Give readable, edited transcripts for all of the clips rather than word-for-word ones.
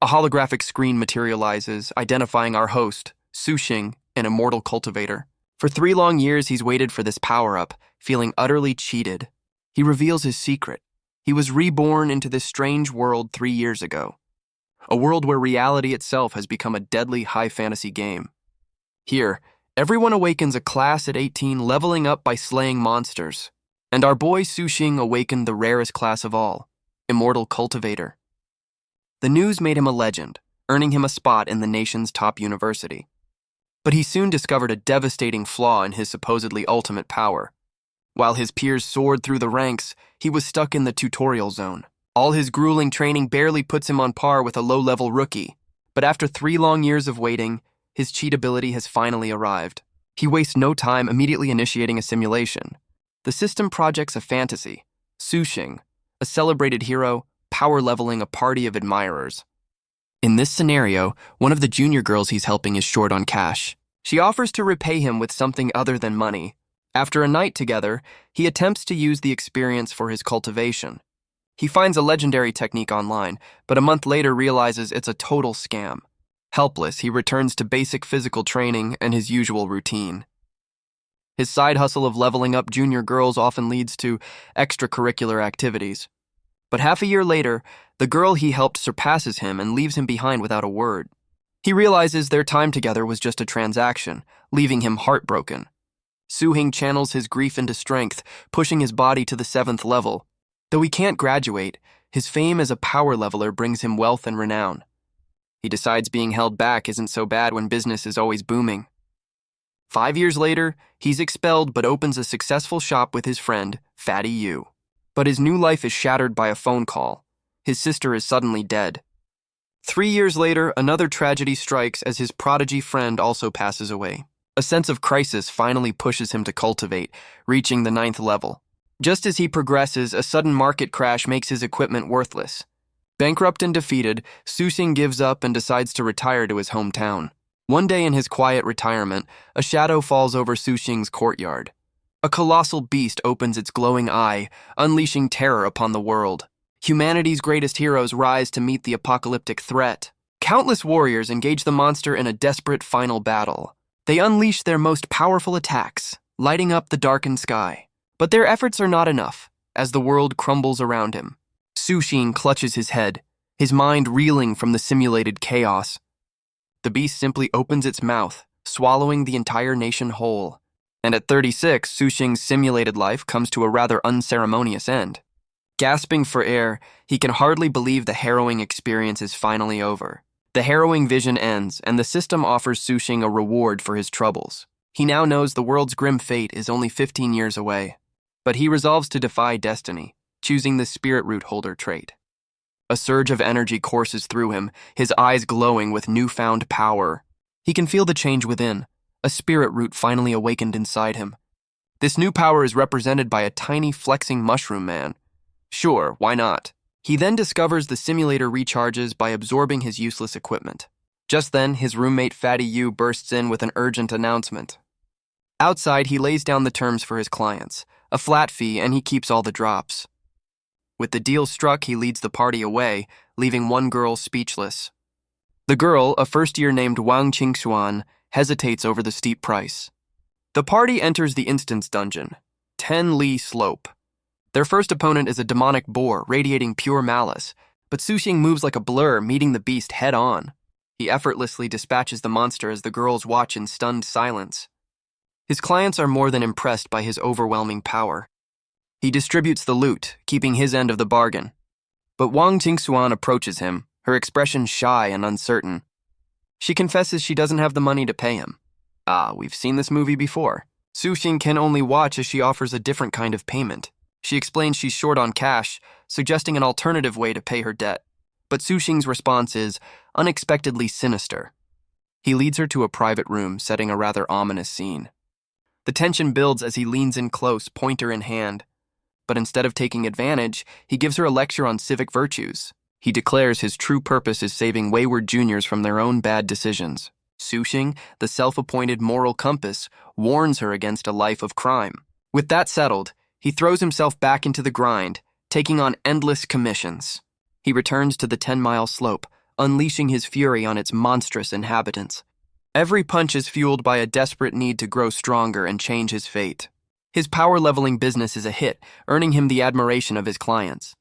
A holographic screen materializes, identifying our host, Sushing, an immortal cultivator. For 3 long years, he's waited for this power-up, feeling utterly cheated. He reveals his secret. He was reborn into this strange world 3 years ago. A world where reality itself has become a deadly high-fantasy game. Here, everyone awakens a class at 18, leveling up by slaying monsters. And our boy Sushing awakened the rarest class of all, Immortal Cultivator. The news made him a legend, earning him a spot in the nation's top university. But he soon discovered a devastating flaw in his supposedly ultimate power. While his peers soared through the ranks, he was stuck in the tutorial zone. All his grueling training barely puts him on par with a low-level rookie. But after 3 long years of waiting, his cheat ability has finally arrived. He wastes no time immediately initiating a simulation. The system projects a fantasy, Sushing, a celebrated hero, power-leveling a party of admirers. In this scenario, one of the junior girls he's helping is short on cash. She offers to repay him with something other than money. After a night together, he attempts to use the experience for his cultivation. He finds a legendary technique online, but a month later realizes it's a total scam. Helpless, he returns to basic physical training and his usual routine. His side hustle of leveling up junior girls often leads to extracurricular activities. But half a year later, the girl he helped surpasses him and leaves him behind without a word. He realizes their time together was just a transaction, leaving him heartbroken. Suhing channels his grief into strength, pushing his body to the 7th level. Though he can't graduate, his fame as a power leveler brings him wealth and renown. He decides being held back isn't so bad when business is always booming. 5 years later, he's expelled but opens a successful shop with his friend, Fatty Yu. But his new life is shattered by a phone call. His sister is suddenly dead. 3 years later, another tragedy strikes as his prodigy friend also passes away. A sense of crisis finally pushes him to cultivate, reaching the 9th level. Just as he progresses, a sudden market crash makes his equipment worthless. Bankrupt and defeated, Sushing gives up and decides to retire to his hometown. One day in his quiet retirement, a shadow falls over Sushing's courtyard. A colossal beast opens its glowing eye, unleashing terror upon the world. Humanity's greatest heroes rise to meet the apocalyptic threat. Countless warriors engage the monster in a desperate final battle. They unleash their most powerful attacks, lighting up the darkened sky. But their efforts are not enough, as the world crumbles around him. Sushing clutches his head, his mind reeling from the simulated chaos. The beast simply opens its mouth, swallowing the entire nation whole. And at 36, Sushing's simulated life comes to a rather unceremonious end. Gasping for air, he can hardly believe the harrowing experience is finally over. The harrowing vision ends, and the system offers Sushing a reward for his troubles. He now knows the world's grim fate is only 15 years away. But he resolves to defy destiny, choosing the spirit root holder trait. A surge of energy courses through him, his eyes glowing with newfound power. He can feel the change within. A spirit root finally awakened inside him. This new power is represented by a tiny flexing mushroom man. Sure, why not? He then discovers the simulator recharges by absorbing his useless equipment. Just then, his roommate Fatty Yu bursts in with an urgent announcement. Outside, he lays down the terms for his clients, a flat fee, and he keeps all the drops. With the deal struck, he leads the party away, leaving one girl speechless. The girl, a first-year named Wang Qingxuan, hesitates over the steep price. The party enters the instance dungeon, 10 Li Slope. Their first opponent is a demonic boar, radiating pure malice, but Sushing moves like a blur, meeting the beast head-on. He effortlessly dispatches the monster as the girls watch in stunned silence. His clients are more than impressed by his overwhelming power. He distributes the loot, keeping his end of the bargain. But Wang Qingxuan approaches him, her expression shy and uncertain. She confesses she doesn't have the money to pay him. We've seen this movie before. Sushing can only watch as she offers a different kind of payment. She explains she's short on cash, suggesting an alternative way to pay her debt. But Sushing's response is unexpectedly sinister. He leads her to a private room, setting a rather ominous scene. The tension builds as he leans in close, pointer in hand. But instead of taking advantage, he gives her a lecture on civic virtues. He declares his true purpose is saving wayward juniors from their own bad decisions. Sushing, the self-appointed moral compass, warns her against a life of crime. With that settled, he throws himself back into the grind, taking on endless commissions. He returns to the 10-mile slope, unleashing his fury on its monstrous inhabitants. Every punch is fueled by a desperate need to grow stronger and change his fate. His power-leveling business is a hit, earning him the admiration of his clients.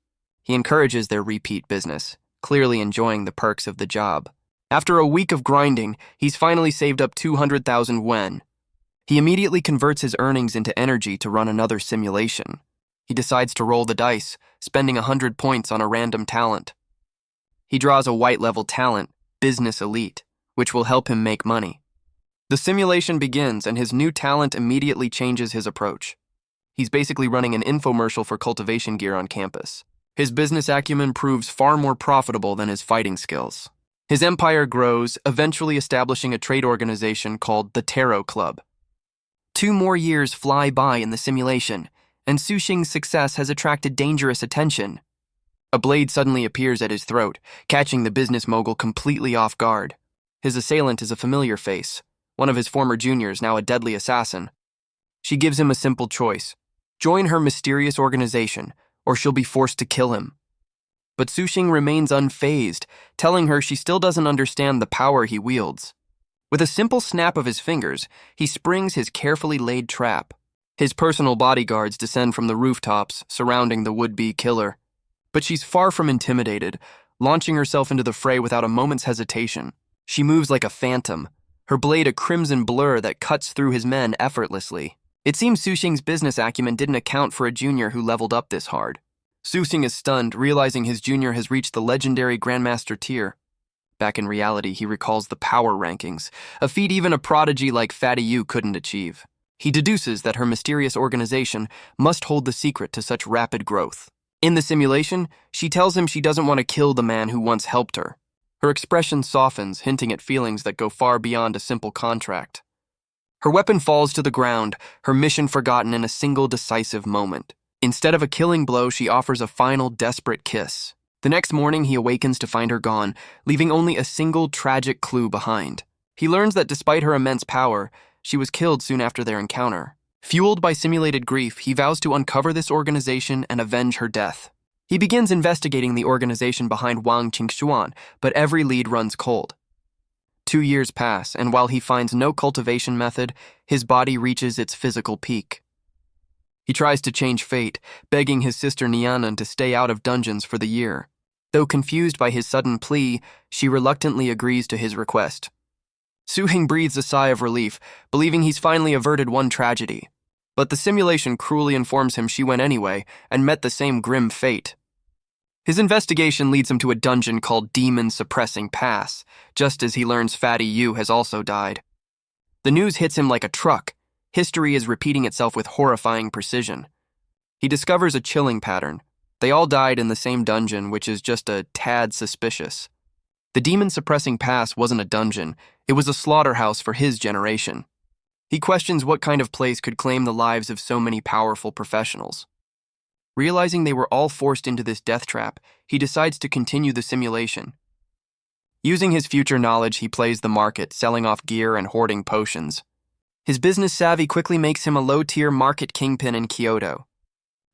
He encourages their repeat business, clearly enjoying the perks of the job. After a week of grinding, he's finally saved up 200,000 yen. He immediately converts his earnings into energy to run another simulation. He decides to roll the dice, spending 100 points on a random talent. He draws a white-level talent, Business Elite, which will help him make money. The simulation begins, and his new talent immediately changes his approach. He's basically running an infomercial for cultivation gear on campus. His business acumen proves far more profitable than his fighting skills. His empire grows, eventually establishing a trade organization called the Tarot Club. 2 more years fly by in the simulation, and Sushing's success has attracted dangerous attention. A blade suddenly appears at his throat, catching the business mogul completely off guard. His assailant is a familiar face, one of his former juniors, now a deadly assassin. She gives him a simple choice: join her mysterious organization, or she'll be forced to kill him. But Sushing remains unfazed, telling her she still doesn't understand the power he wields. With a simple snap of his fingers, he springs his carefully laid trap. His personal bodyguards descend from the rooftops, surrounding the would-be killer. But she's far from intimidated, launching herself into the fray without a moment's hesitation. She moves like a phantom, her blade a crimson blur that cuts through his men effortlessly. It seems Sushing's business acumen didn't account for a junior who leveled up this hard. Sushing is stunned, realizing his junior has reached the legendary Grandmaster tier. Back in reality, he recalls the power rankings, a feat even a prodigy like Fatty Yu couldn't achieve. He deduces that her mysterious organization must hold the secret to such rapid growth. In the simulation, she tells him she doesn't want to kill the man who once helped her. Her expression softens, hinting at feelings that go far beyond a simple contract. Her weapon falls to the ground, her mission forgotten in a single decisive moment. Instead of a killing blow, she offers a final desperate kiss. The next morning, he awakens to find her gone, leaving only a single tragic clue behind. He learns that despite her immense power, she was killed soon after their encounter. Fueled by simulated grief, he vows to uncover this organization and avenge her death. He begins investigating the organization behind Wang Qingxuan, but every lead runs cold. 2 years pass, and while he finds no cultivation method, his body reaches its physical peak. He tries to change fate, begging his sister Nianan to stay out of dungeons for the year. Though confused by his sudden plea, she reluctantly agrees to his request. Suhing breathes a sigh of relief, believing he's finally averted one tragedy. But the simulation cruelly informs him she went anyway and met the same grim fate. His investigation leads him to a dungeon called Demon Suppressing Pass, just as he learns Fatty Yu has also died. The news hits him like a truck. History is repeating itself with horrifying precision. He discovers a chilling pattern. They all died in the same dungeon, which is just a tad suspicious. The Demon Suppressing Pass wasn't a dungeon, it was a slaughterhouse for his generation. He questions what kind of place could claim the lives of so many powerful professionals. Realizing they were all forced into this death trap, he decides to continue the simulation. Using his future knowledge, he plays the market, selling off gear and hoarding potions. His business savvy quickly makes him a low-tier market kingpin in Kyoto.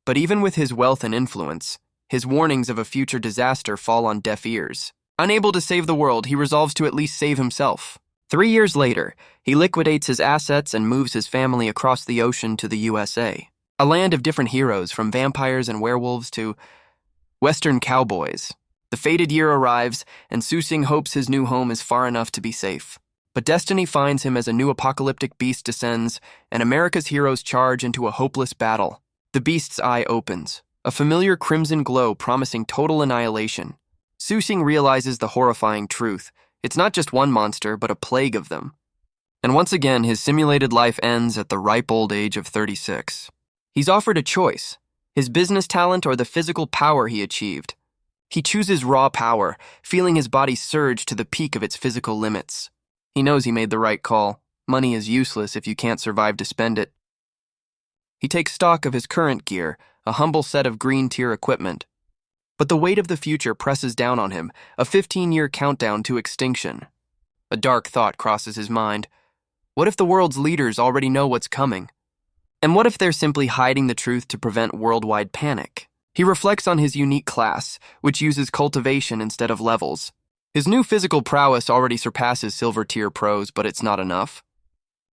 But even with his wealth and influence, his warnings of a future disaster fall on deaf ears. Unable to save the world, he resolves to at least save himself. 3 years later, he liquidates his assets and moves his family across the ocean to the USA. A land of different heroes, from vampires and werewolves to Western cowboys. The fated year arrives, and Sushing hopes his new home is far enough to be safe. But destiny finds him as a new apocalyptic beast descends, and America's heroes charge into a hopeless battle. The beast's eye opens, a familiar crimson glow promising total annihilation. Sushing realizes the horrifying truth. It's not just one monster, but a plague of them. And once again, his simulated life ends at the ripe old age of 36. He's offered a choice, his business talent or the physical power he achieved. He chooses raw power, feeling his body surge to the peak of its physical limits. He knows he made the right call. Money is useless if you can't survive to spend it. He takes stock of his current gear, a humble set of green-tier equipment. But the weight of the future presses down on him, a 15-year countdown to extinction. A dark thought crosses his mind. What if the world's leaders already know what's coming? And what if they're simply hiding the truth to prevent worldwide panic? He reflects on his unique class, which uses cultivation instead of levels. His new physical prowess already surpasses silver-tier pros, but it's not enough.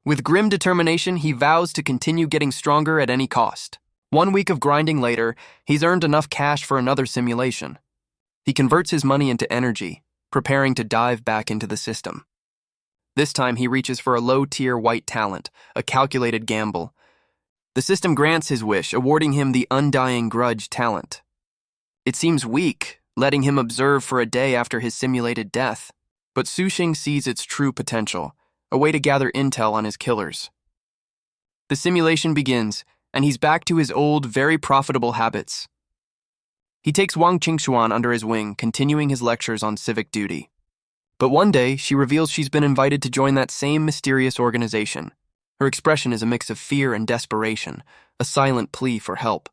With grim determination, he vows to continue getting stronger at any cost. 1 week of grinding later, he's earned enough cash for another simulation. He converts his money into energy, preparing to dive back into the system. This time, he reaches for a low-tier white talent, a calculated gamble. The system grants his wish, awarding him the Undying Grudge talent. It seems weak, letting him observe for a day after his simulated death. But Sushing sees its true potential, a way to gather intel on his killers. The simulation begins, and he's back to his old, very profitable habits. He takes Wang Qingxuan under his wing, continuing his lectures on civic duty. But one day, she reveals she's been invited to join that same mysterious organization. Her expression is a mix of fear and desperation, a silent plea for help.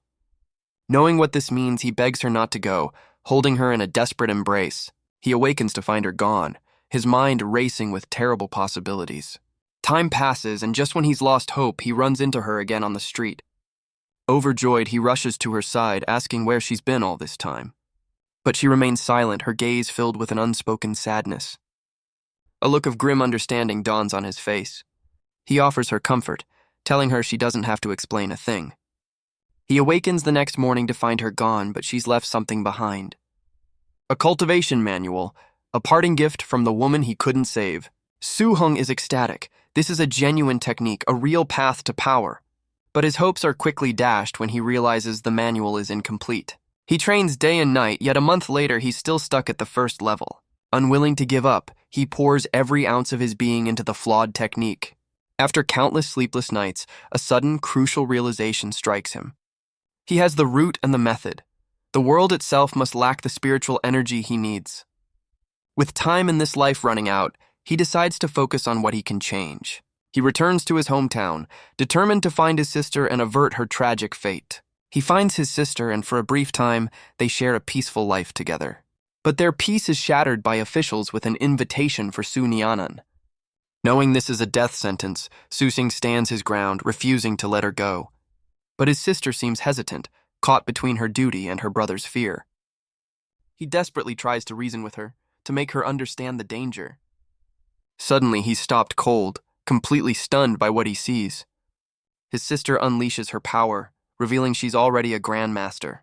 Knowing what this means, he begs her not to go, holding her in a desperate embrace. He awakens to find her gone, his mind racing with terrible possibilities. Time passes, and just when he's lost hope, he runs into her again on the street. Overjoyed, he rushes to her side, asking where she's been all this time. But she remains silent, her gaze filled with an unspoken sadness. A look of grim understanding dawns on his face. He offers her comfort, telling her she doesn't have to explain a thing. He awakens the next morning to find her gone, but she's left something behind. A cultivation manual, a parting gift from the woman he couldn't save. Su Heng is ecstatic. This is a genuine technique, a real path to power. But his hopes are quickly dashed when he realizes the manual is incomplete. He trains day and night, yet a month later he's still stuck at the first level. Unwilling to give up, he pours every ounce of his being into the flawed technique. After countless sleepless nights, a sudden, crucial realization strikes him. He has the root and the method. The world itself must lack the spiritual energy he needs. With time in this life running out, he decides to focus on what he can change. He returns to his hometown, determined to find his sister and avert her tragic fate. He finds his sister, and for a brief time, they share a peaceful life together. But their peace is shattered by officials with an invitation for Su Nianan. Knowing this is a death sentence, Sushing stands his ground, refusing to let her go. But his sister seems hesitant, caught between her duty and her brother's fear. He desperately tries to reason with her, to make her understand the danger. Suddenly, he's stopped cold, completely stunned by what he sees. His sister unleashes her power, revealing she's already a grandmaster.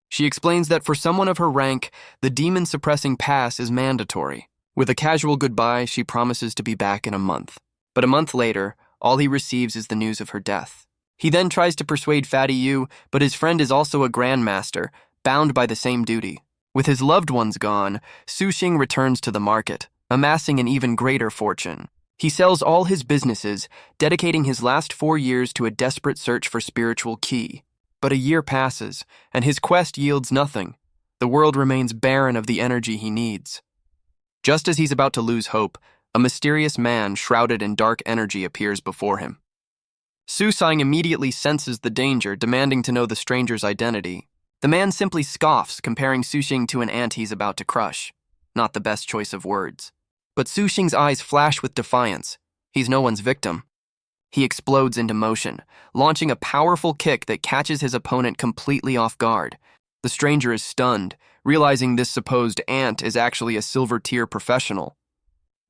She explains that for someone of her rank, the demon-suppressing pass is mandatory. With a casual goodbye, she promises to be back in a month. But a month later, all he receives is the news of her death. He then tries to persuade Fatty Yu, but his friend is also a grandmaster, bound by the same duty. With his loved ones gone, Sushing returns to the market, amassing an even greater fortune. He sells all his businesses, dedicating his last 4 years to a desperate search for spiritual ki. But a year passes, and his quest yields nothing. The world remains barren of the energy he needs. Just as he's about to lose hope, a mysterious man shrouded in dark energy appears before him. Susang immediately senses the danger, demanding to know the stranger's identity. The man simply scoffs, comparing Sushing to an ant he's about to crush. Not the best choice of words. But Sushing's eyes flash with defiance. He's no one's victim. He explodes into motion, launching a powerful kick that catches his opponent completely off guard. The stranger is stunned, realizing this supposed ant is actually a silver-tier professional.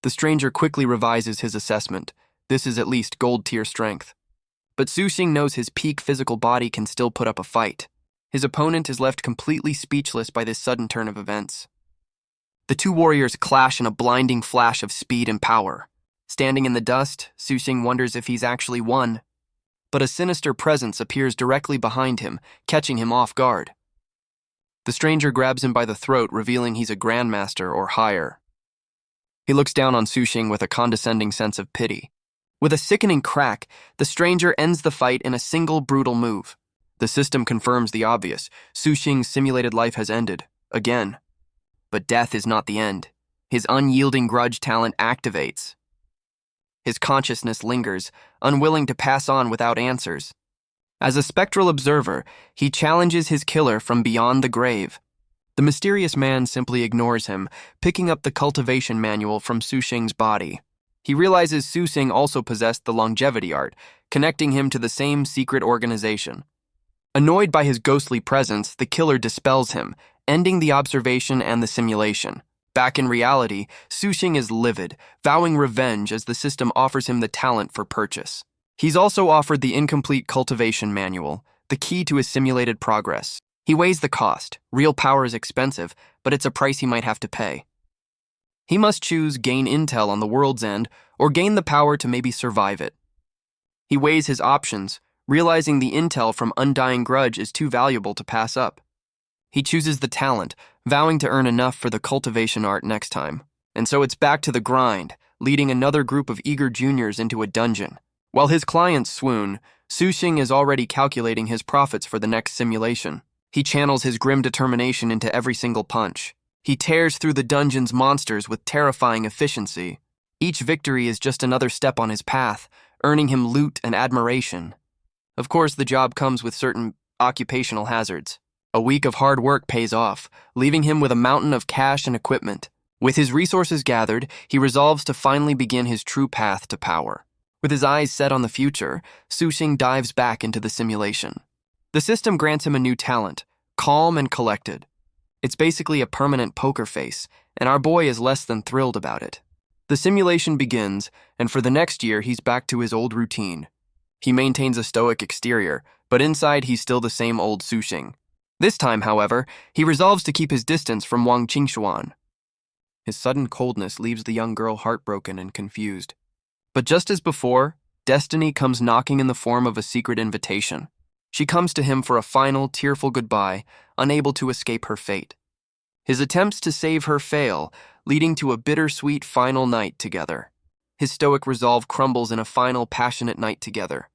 The stranger quickly revises his assessment. This is at least gold-tier strength. But Sushing knows his peak physical body can still put up a fight. His opponent is left completely speechless by this sudden turn of events. The two warriors clash in a blinding flash of speed and power. Standing in the dust, Sushing wonders if he's actually won. But a sinister presence appears directly behind him, catching him off guard. The stranger grabs him by the throat, revealing he's a grandmaster or higher. He looks down on Sushing with a condescending sense of pity. With a sickening crack, the stranger ends the fight in a single brutal move. The system confirms the obvious. Sushing's simulated life has ended. Again. But death is not the end. His unyielding grudge talent activates. His consciousness lingers, unwilling to pass on without answers. As a spectral observer, he challenges his killer from beyond the grave. The mysterious man simply ignores him, picking up the cultivation manual from Sushing's body. He realizes Sushing also possessed the longevity art, connecting him to the same secret organization. Annoyed by his ghostly presence, the killer dispels him, ending the observation and the simulation. Back in reality, Sushing is livid, vowing revenge as the system offers him the talent for purchase. He's also offered the incomplete cultivation manual, the key to his simulated progress. He weighs the cost. Real power is expensive, but it's a price he might have to pay. He must choose gain intel on the world's end or gain the power to maybe survive it. He weighs his options, realizing the intel from Undying Grudge is too valuable to pass up. He chooses the talent, vowing to earn enough for the cultivation art next time. And so it's back to the grind, leading another group of eager juniors into a dungeon. While his clients swoon, Sushing is already calculating his profits for the next simulation. He channels his grim determination into every single punch. He tears through the dungeon's monsters with terrifying efficiency. Each victory is just another step on his path, earning him loot and admiration. Of course, the job comes with certain occupational hazards. A week of hard work pays off, leaving him with a mountain of cash and equipment. With his resources gathered, he resolves to finally begin his true path to power. With his eyes set on the future, Sushing dives back into the simulation. The system grants him a new talent, calm and collected. It's basically a permanent poker face, and our boy is less than thrilled about it. The simulation begins, and for the next year, he's back to his old routine. He maintains a stoic exterior, but inside he's still the same old Sushing. This time, however, he resolves to keep his distance from Wang Qingxuan. His sudden coldness leaves the young girl heartbroken and confused. But just as before, destiny comes knocking in the form of a secret invitation. She comes to him for a final, tearful goodbye, unable to escape her fate. His attempts to save her fail, leading to a bittersweet final night together. His stoic resolve crumbles in a final, passionate night together.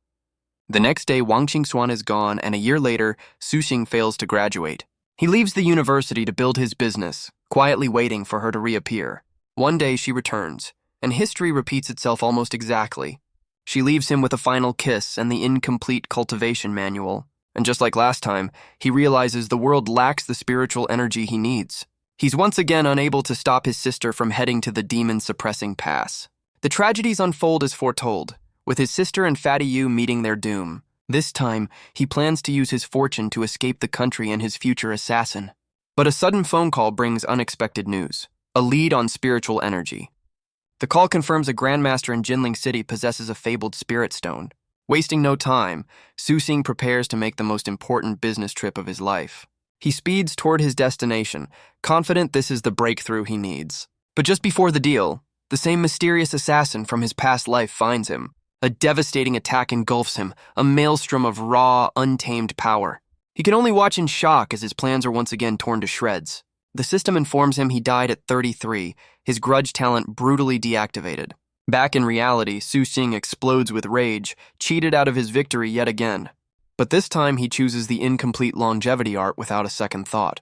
The next day, Wang Qingxuan is gone, and a year later, Sushing fails to graduate. He leaves the university to build his business, quietly waiting for her to reappear. One day, she returns, and history repeats itself almost exactly. She leaves him with a final kiss and the incomplete cultivation manual. And just like last time, he realizes the world lacks the spiritual energy he needs. He's once again unable to stop his sister from heading to the demon-suppressing pass. The tragedies unfold as foretold, with his sister and Fatty Yu meeting their doom. This time, he plans to use his fortune to escape the country and his future assassin. But a sudden phone call brings unexpected news, a lead on spiritual energy. The call confirms a grandmaster in Jinling City possesses a fabled spirit stone. Wasting no time, Sushing prepares to make the most important business trip of his life. He speeds toward his destination, confident this is the breakthrough he needs. But just before the deal, the same mysterious assassin from his past life finds him. A devastating attack engulfs him, a maelstrom of raw, untamed power. He can only watch in shock as his plans are once again torn to shreds. The system informs him he died at 33, his grudge talent brutally deactivated. Back in reality, Sushing explodes with rage, cheated out of his victory yet again. But this time he chooses the incomplete longevity art without a second thought.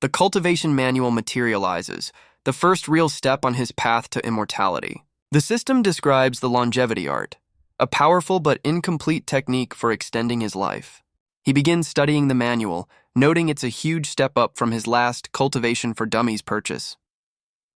The cultivation manual materializes, the first real step on his path to immortality. The system describes the longevity art, a powerful but incomplete technique for extending his life. He begins studying the manual, noting it's a huge step up from his last Cultivation for Dummies purchase.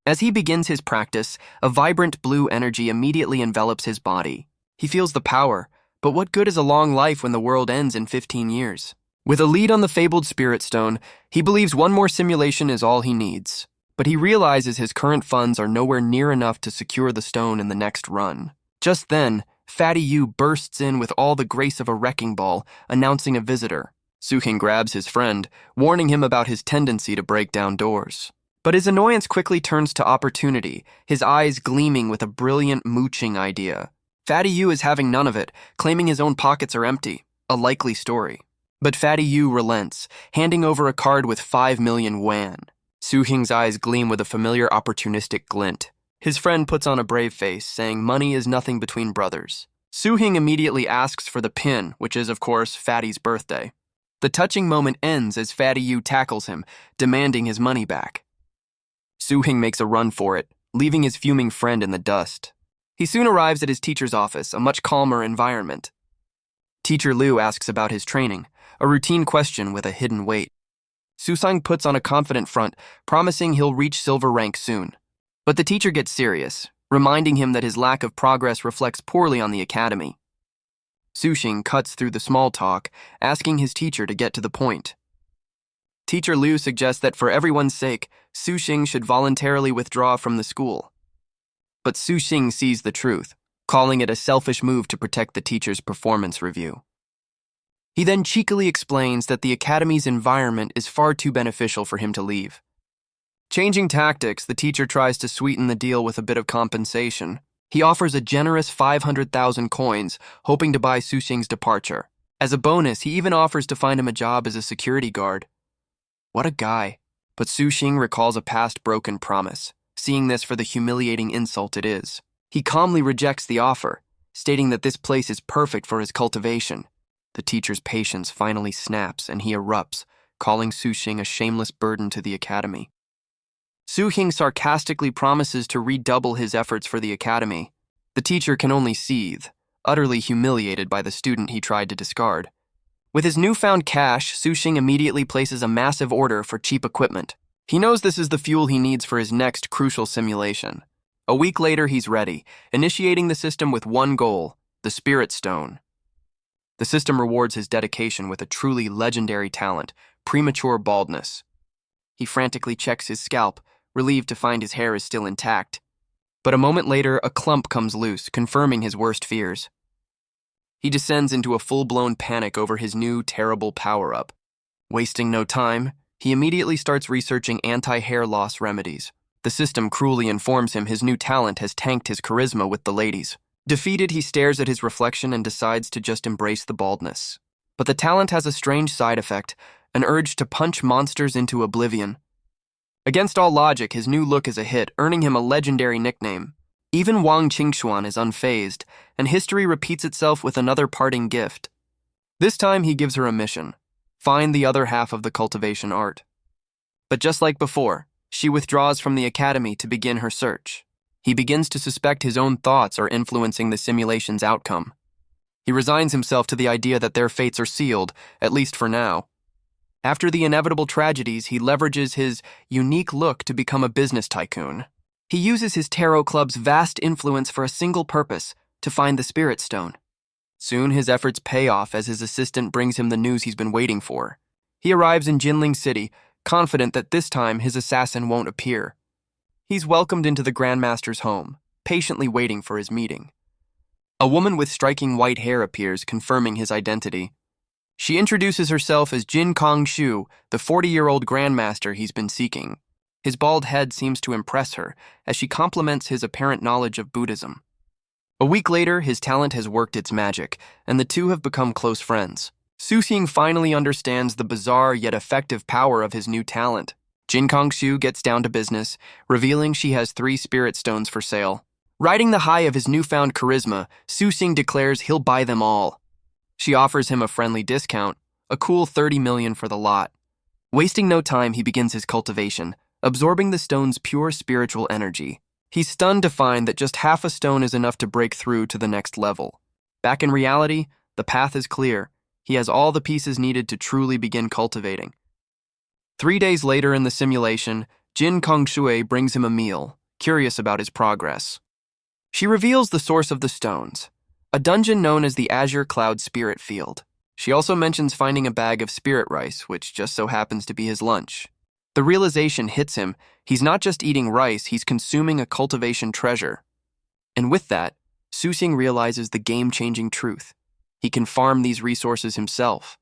As he begins his practice, a vibrant blue energy immediately envelops his body. He feels the power, but what good is a long life when the world ends in 15 years? With a lead on the fabled Spirit Stone, he believes one more simulation is all he needs. But he realizes his current funds are nowhere near enough to secure the stone in the next run. Just then, Fatty Yu bursts in with all the grace of a wrecking ball, announcing a visitor. Sushing grabs his friend, warning him about his tendency to break down doors. But his annoyance quickly turns to opportunity, his eyes gleaming with a brilliant mooching idea. Fatty Yu is having none of it, claiming his own pockets are empty. A likely story. But Fatty Yu relents, handing over a card with 5 million yuan. Sushing's eyes gleam with a familiar opportunistic glint. His friend puts on a brave face, saying money is nothing between brothers. Sushing immediately asks for the pin, which is, of course, Fatty's birthday. The touching moment ends as Fatty Yu tackles him, demanding his money back. Sushing makes a run for it, leaving his fuming friend in the dust. He soon arrives at his teacher's office, a much calmer environment. Teacher Liu asks about his training, a routine question with a hidden weight. Sushing puts on a confident front, promising he'll reach silver rank soon. But the teacher gets serious, reminding him that his lack of progress reflects poorly on the academy. Sushing cuts through the small talk, asking his teacher to get to the point. Teacher Liu suggests that for everyone's sake, Su Xing should voluntarily withdraw from the school. But Su Xing sees the truth, calling it a selfish move to protect the teacher's performance review. He then cheekily explains that the academy's environment is far too beneficial for him to leave. Changing tactics, the teacher tries to sweeten the deal with a bit of compensation. He offers a generous 500,000 coins, hoping to buy Su Xing's departure. As a bonus, he even offers to find him a job as a security guard. What a guy. But Su Xing recalls a past broken promise, seeing this for the humiliating insult it is. He calmly rejects the offer, stating that this place is perfect for his cultivation. The teacher's patience finally snaps and he erupts, calling Su Xing a shameless burden to the academy. Su Xing sarcastically promises to redouble his efforts for the academy. The teacher can only seethe, utterly humiliated by the student he tried to discard. With his newfound cash, Su Xing immediately places a massive order for cheap equipment. He knows this is the fuel he needs for his next crucial simulation. A week later, he's ready, initiating the system with one goal, the Spirit Stone. The system rewards his dedication with a truly legendary talent, premature baldness. He frantically checks his scalp, relieved to find his hair is still intact. But a moment later, a clump comes loose, confirming his worst fears. He descends into a full-blown panic over his new, terrible power-up. Wasting no time, he immediately starts researching anti-hair loss remedies. The system cruelly informs him his new talent has tanked his charisma with the ladies. Defeated, he stares at his reflection and decides to just embrace the baldness. But the talent has a strange side effect, an urge to punch monsters into oblivion. Against all logic, his new look is a hit, earning him a legendary nickname. Even Wang Qingxuan is unfazed, and history repeats itself with another parting gift. This time he gives her a mission: find the other half of the cultivation art. But just like before, she withdraws from the academy to begin her search. He begins to suspect his own thoughts are influencing the simulation's outcome. He resigns himself to the idea that their fates are sealed, at least for now. After the inevitable tragedies, he leverages his unique look to become a business tycoon. He uses his tarot club's vast influence for a single purpose: to find the Spirit Stone. Soon his efforts pay off as his assistant brings him the news he's been waiting for. He arrives in Jinling City, confident that this time his assassin won't appear. He's welcomed into the Grandmaster's home, patiently waiting for his meeting. A woman with striking white hair appears, confirming his identity. She introduces herself as Jin Kongshu, the 40-year-old Grandmaster he's been seeking. His bald head seems to impress her, as she compliments his apparent knowledge of Buddhism. A week later, his talent has worked its magic, and the two have become close friends. Su Xing finally understands the bizarre yet effective power of his new talent. Jin Kongshu gets down to business, revealing she has 3 spirit stones for sale. Riding the high of his newfound charisma, Su Xing declares he'll buy them all. She offers him a friendly discount, a cool 30 million for the lot. Wasting no time, he begins his cultivation, absorbing the stone's pure spiritual energy. He's stunned to find that just half a stone is enough to break through to the next level. Back in reality, the path is clear. He has all the pieces needed to truly begin cultivating. 3 days later in the simulation, Jin Kongshui brings him a meal, curious about his progress. She reveals the source of the stones, a dungeon known as the Azure Cloud Spirit Field. She also mentions finding a bag of spirit rice, which just so happens to be his lunch. The realization hits him: he's not just eating rice, he's consuming a cultivation treasure. And with that, Su Xing realizes the game-changing truth: he can farm these resources himself.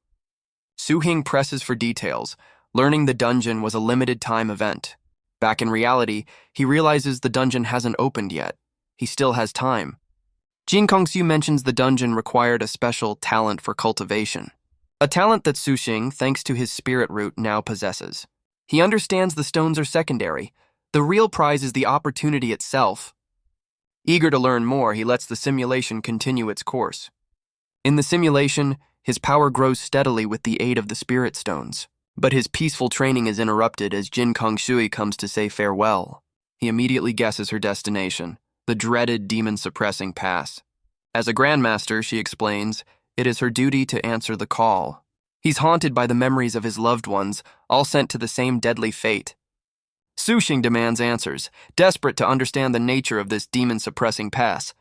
Su Xing presses for details, learning the dungeon was a limited-time event. Back in reality, he realizes the dungeon hasn't opened yet. He still has time. Jin Kongsu mentions the dungeon required a special talent for cultivation, a talent that Su Xing, thanks to his spirit root, now possesses. He understands the stones are secondary. The real prize is the opportunity itself. Eager to learn more, he lets the simulation continue its course. In the simulation, his power grows steadily with the aid of the spirit stones. But his peaceful training is interrupted as Jin Kongshui comes to say farewell. He immediately guesses her destination: the dreaded demon-suppressing pass. As a Grandmaster, she explains, it is her duty to answer the call. He's haunted by the memories of his loved ones, all sent to the same deadly fate. Su Xing demands answers, desperate to understand the nature of this demon-suppressing pass.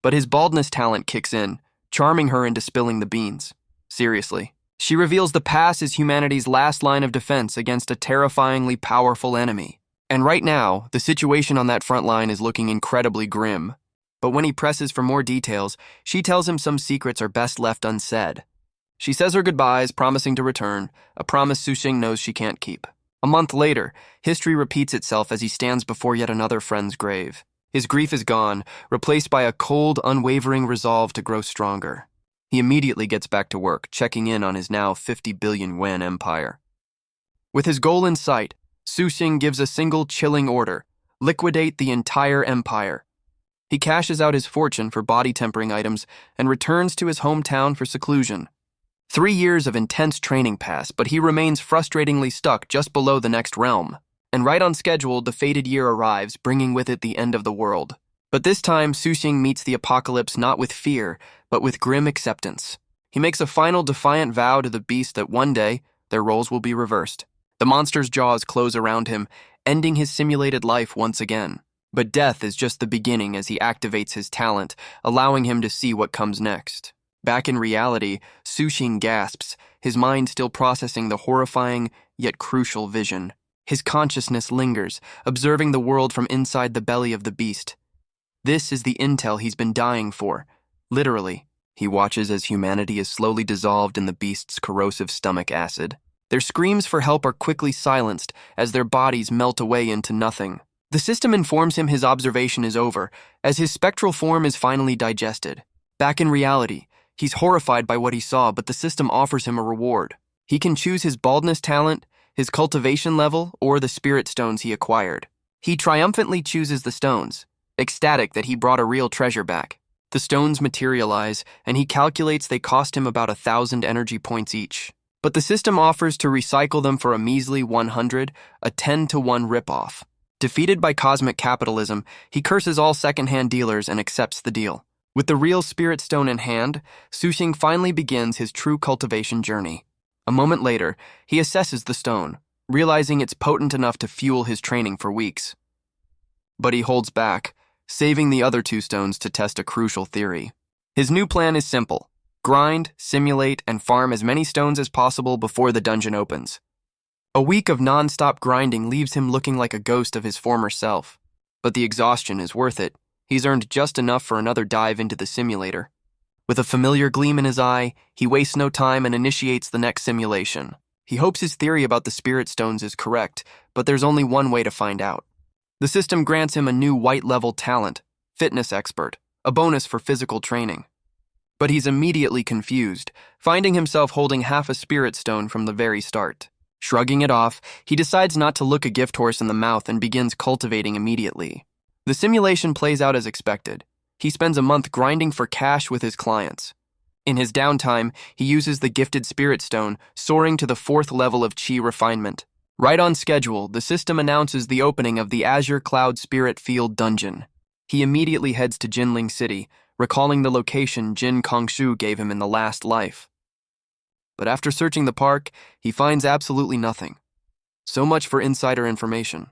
But his baldness talent kicks in, charming her into spilling the beans. Seriously, She reveals the pass is humanity's last line of defense against a terrifyingly powerful enemy. And right now, the situation on that front line is looking incredibly grim. But when he presses for more details, she tells him some secrets are best left unsaid. She says her goodbyes, promising to return, a promise Sushing knows she can't keep. A month later, history repeats itself as he stands before yet another friend's grave. His grief is gone, replaced by a cold, unwavering resolve to grow stronger. He immediately gets back to work, checking in on his now 50 billion yuan empire. With his goal in sight, Sushing gives a single chilling order: liquidate the entire empire. He cashes out his fortune for body-tempering items and returns to his hometown for seclusion. 3 years of intense training pass, but he remains frustratingly stuck just below the next realm. And right on schedule, the fated year arrives, bringing with it the end of the world. But this time, Sushing meets the apocalypse not with fear, but with grim acceptance. He makes a final defiant vow to the beast that one day, their roles will be reversed. The monster's jaws close around him, ending his simulated life once again. But death is just the beginning as he activates his talent, allowing him to see what comes next. Back in reality, Sushing gasps, his mind still processing the horrifying yet crucial vision. His consciousness lingers, observing the world from inside the belly of the beast. This is the intel he's been dying for. Literally, he watches as humanity is slowly dissolved in the beast's corrosive stomach acid. Their screams for help are quickly silenced as their bodies melt away into nothing. The system informs him his observation is over, as his spectral form is finally digested. Back in reality, he's horrified by what he saw, but the system offers him a reward. He can choose his baldness talent, his cultivation level, or the spirit stones he acquired. He triumphantly chooses the stones, ecstatic that he brought a real treasure back. The stones materialize, and he calculates they cost him about 1,000 energy points each. But the system offers to recycle them for a measly 100, a 10-to-1 ripoff. Defeated by cosmic capitalism, he curses all second-hand dealers and accepts the deal. With the real spirit stone in hand, Sushing finally begins his true cultivation journey. A moment later, he assesses the stone, realizing it's potent enough to fuel his training for weeks. But he holds back, saving the other 2 stones to test a crucial theory. His new plan is simple: grind, simulate, and farm as many stones as possible before the dungeon opens. A week of non-stop grinding leaves him looking like a ghost of his former self. But the exhaustion is worth it. He's earned just enough for another dive into the simulator. With a familiar gleam in his eye, he wastes no time and initiates the next simulation. He hopes his theory about the spirit stones is correct, but there's only one way to find out. The system grants him a new white-level talent, fitness expert, a bonus for physical training. But he's immediately confused, finding himself holding half a spirit stone from the very start. Shrugging it off, he decides not to look a gift horse in the mouth and begins cultivating immediately. The simulation plays out as expected. He spends a month grinding for cash with his clients. In his downtime, he uses the gifted spirit stone, soaring to the 4th level of chi refinement. Right on schedule, the system announces the opening of the Azure Cloud Spirit Field Dungeon. He immediately heads to Jinling City, recalling the location Jin Kongshu gave him in the last life. But after searching the park, he finds absolutely nothing. So much for insider information.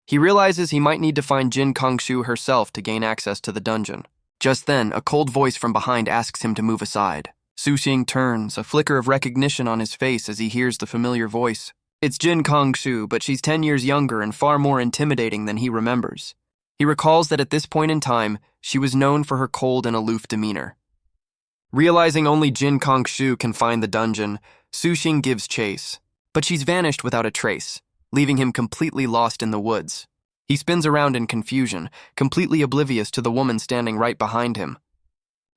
He realizes he might need to find Jin Kongshu herself to gain access to the dungeon. Just then, a cold voice from behind asks him to move aside. Sushing turns, a flicker of recognition on his face as he hears the familiar voice. It's Jin Kongshu, but she's 10 years younger and far more intimidating than he remembers. He recalls that at this point in time, she was known for her cold and aloof demeanor. Realizing only Jin Kongshu can find the dungeon, Sushing gives chase. But she's vanished without a trace, leaving him completely lost in the woods. He spins around in confusion, completely oblivious to the woman standing right behind him.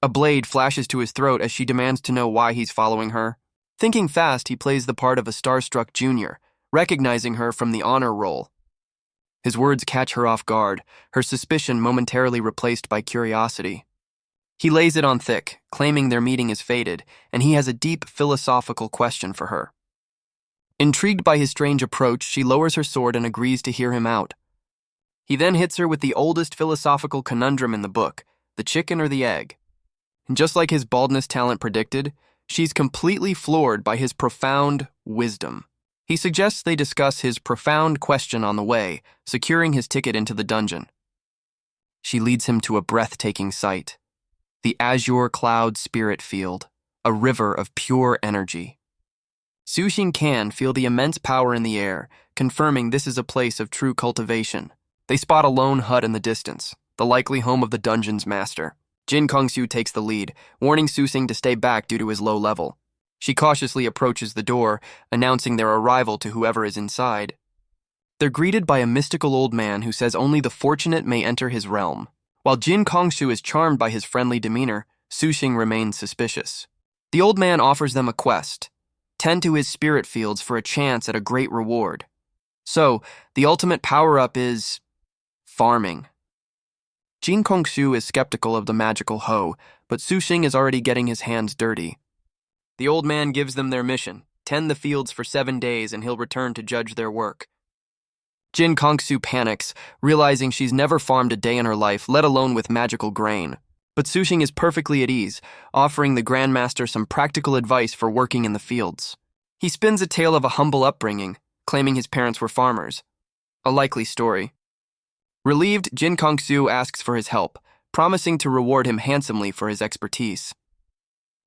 A blade flashes to his throat as she demands to know why he's following her. Thinking fast, he plays the part of a starstruck junior, recognizing her from the honor roll. His words catch her off guard, her suspicion momentarily replaced by curiosity. He lays it on thick, claiming their meeting is fated, and he has a deep philosophical question for her. Intrigued by his strange approach, she lowers her sword and agrees to hear him out. He then hits her with the oldest philosophical conundrum in the book, the chicken or the egg. And just like his baldness talent predicted, she's completely floored by his profound wisdom. He suggests they discuss his profound question on the way, securing his ticket into the dungeon. She leads him to a breathtaking sight, the Azure Cloud Spirit Field, a river of pure energy. Suxing can feel the immense power in the air, confirming this is a place of true cultivation. They spot a lone hut in the distance, the likely home of the dungeon's master. Jin Kongsu takes the lead, warning Suxing to stay back due to his low level. She cautiously approaches the door, announcing their arrival to whoever is inside. They're greeted by a mystical old man who says only the fortunate may enter his realm. While Jin Kongsu is charmed by his friendly demeanor, Suxing remains suspicious. The old man offers them a quest: tend to his spirit fields for a chance at a great reward. So, the ultimate power-up is farming. Jin Kongsu is skeptical of the magical hoe, but Suxing is already getting his hands dirty. The old man gives them their mission: tend the fields for 7 days and he'll return to judge their work. Jin Kongsu panics, realizing she's never farmed a day in her life, let alone with magical grain. But Suxing is perfectly at ease, offering the Grandmaster some practical advice for working in the fields. He spins a tale of a humble upbringing, claiming his parents were farmers. A likely story. Relieved, Jin Kongsu asks for his help, promising to reward him handsomely for his expertise.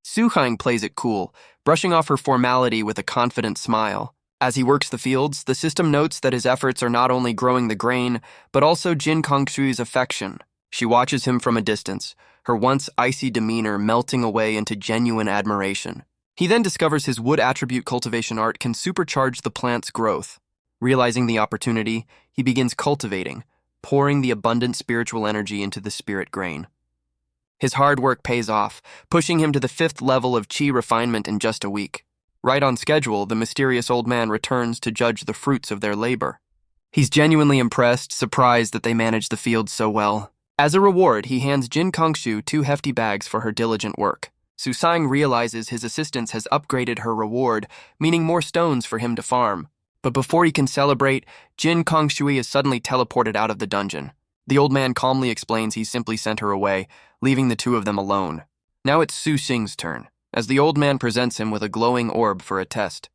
Suxing plays it cool, brushing off her formality with a confident smile. As he works the fields, the system notes that his efforts are not only growing the grain, but also Jin Kongsu's affection. She watches him from a distance, her once icy demeanor melting away into genuine admiration. He then discovers his wood attribute cultivation art can supercharge the plant's growth. Realizing the opportunity, he begins cultivating, pouring the abundant spiritual energy into the spirit grain. His hard work pays off, pushing him to the 5th level of chi refinement in just a week. Right on schedule, the mysterious old man returns to judge the fruits of their labor. He's genuinely impressed, surprised that they managed the fields so well. As a reward, he hands Jin Kongsu 2 hefty bags for her diligent work. Suxing realizes his assistance has upgraded her reward, meaning more stones for him to farm. But before he can celebrate, Jin Kongsu is suddenly teleported out of the dungeon. The old man calmly explains he simply sent her away, leaving the two of them alone. Now it's Suxing's turn, as the old man presents him with a glowing orb for a test.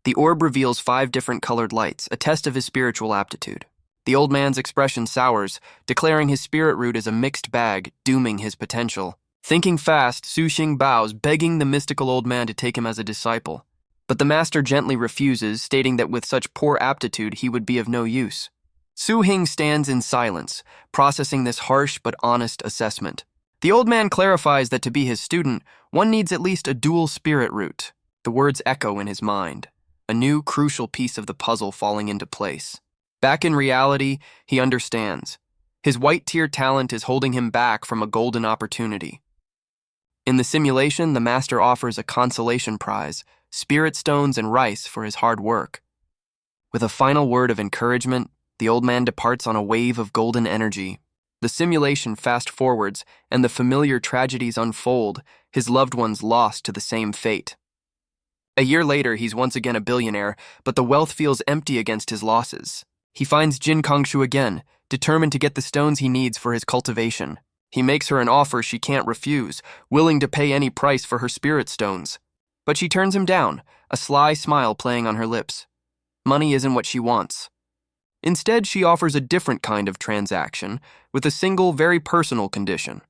The orb reveals 5 different colored lights, a test of his spiritual aptitude. The old man's expression sours, declaring his spirit root is a mixed bag, dooming his potential. Thinking fast, Suxing bows, begging the mystical old man to take him as a disciple. But the master gently refuses, stating that with such poor aptitude he would be of no use. Suxing stands in silence, processing this harsh but honest assessment. The old man clarifies that to be his student, one needs at least a dual spirit root. The words echo in his mind, a new crucial piece of the puzzle falling into place. Back in reality, he understands. His white-tier talent is holding him back from a golden opportunity. In the simulation, the master offers a consolation prize, spirit stones and rice for his hard work. With a final word of encouragement, the old man departs on a wave of golden energy. The simulation fast-forwards, and the familiar tragedies unfold, his loved ones lost to the same fate. A year later, he's once again a billionaire, but the wealth feels empty against his losses. He finds Jin Kongsu again, determined to get the stones he needs for his cultivation. He makes her an offer she can't refuse, willing to pay any price for her spirit stones. But she turns him down, a sly smile playing on her lips. Money isn't what she wants. Instead, she offers a different kind of transaction, with a single, very personal condition.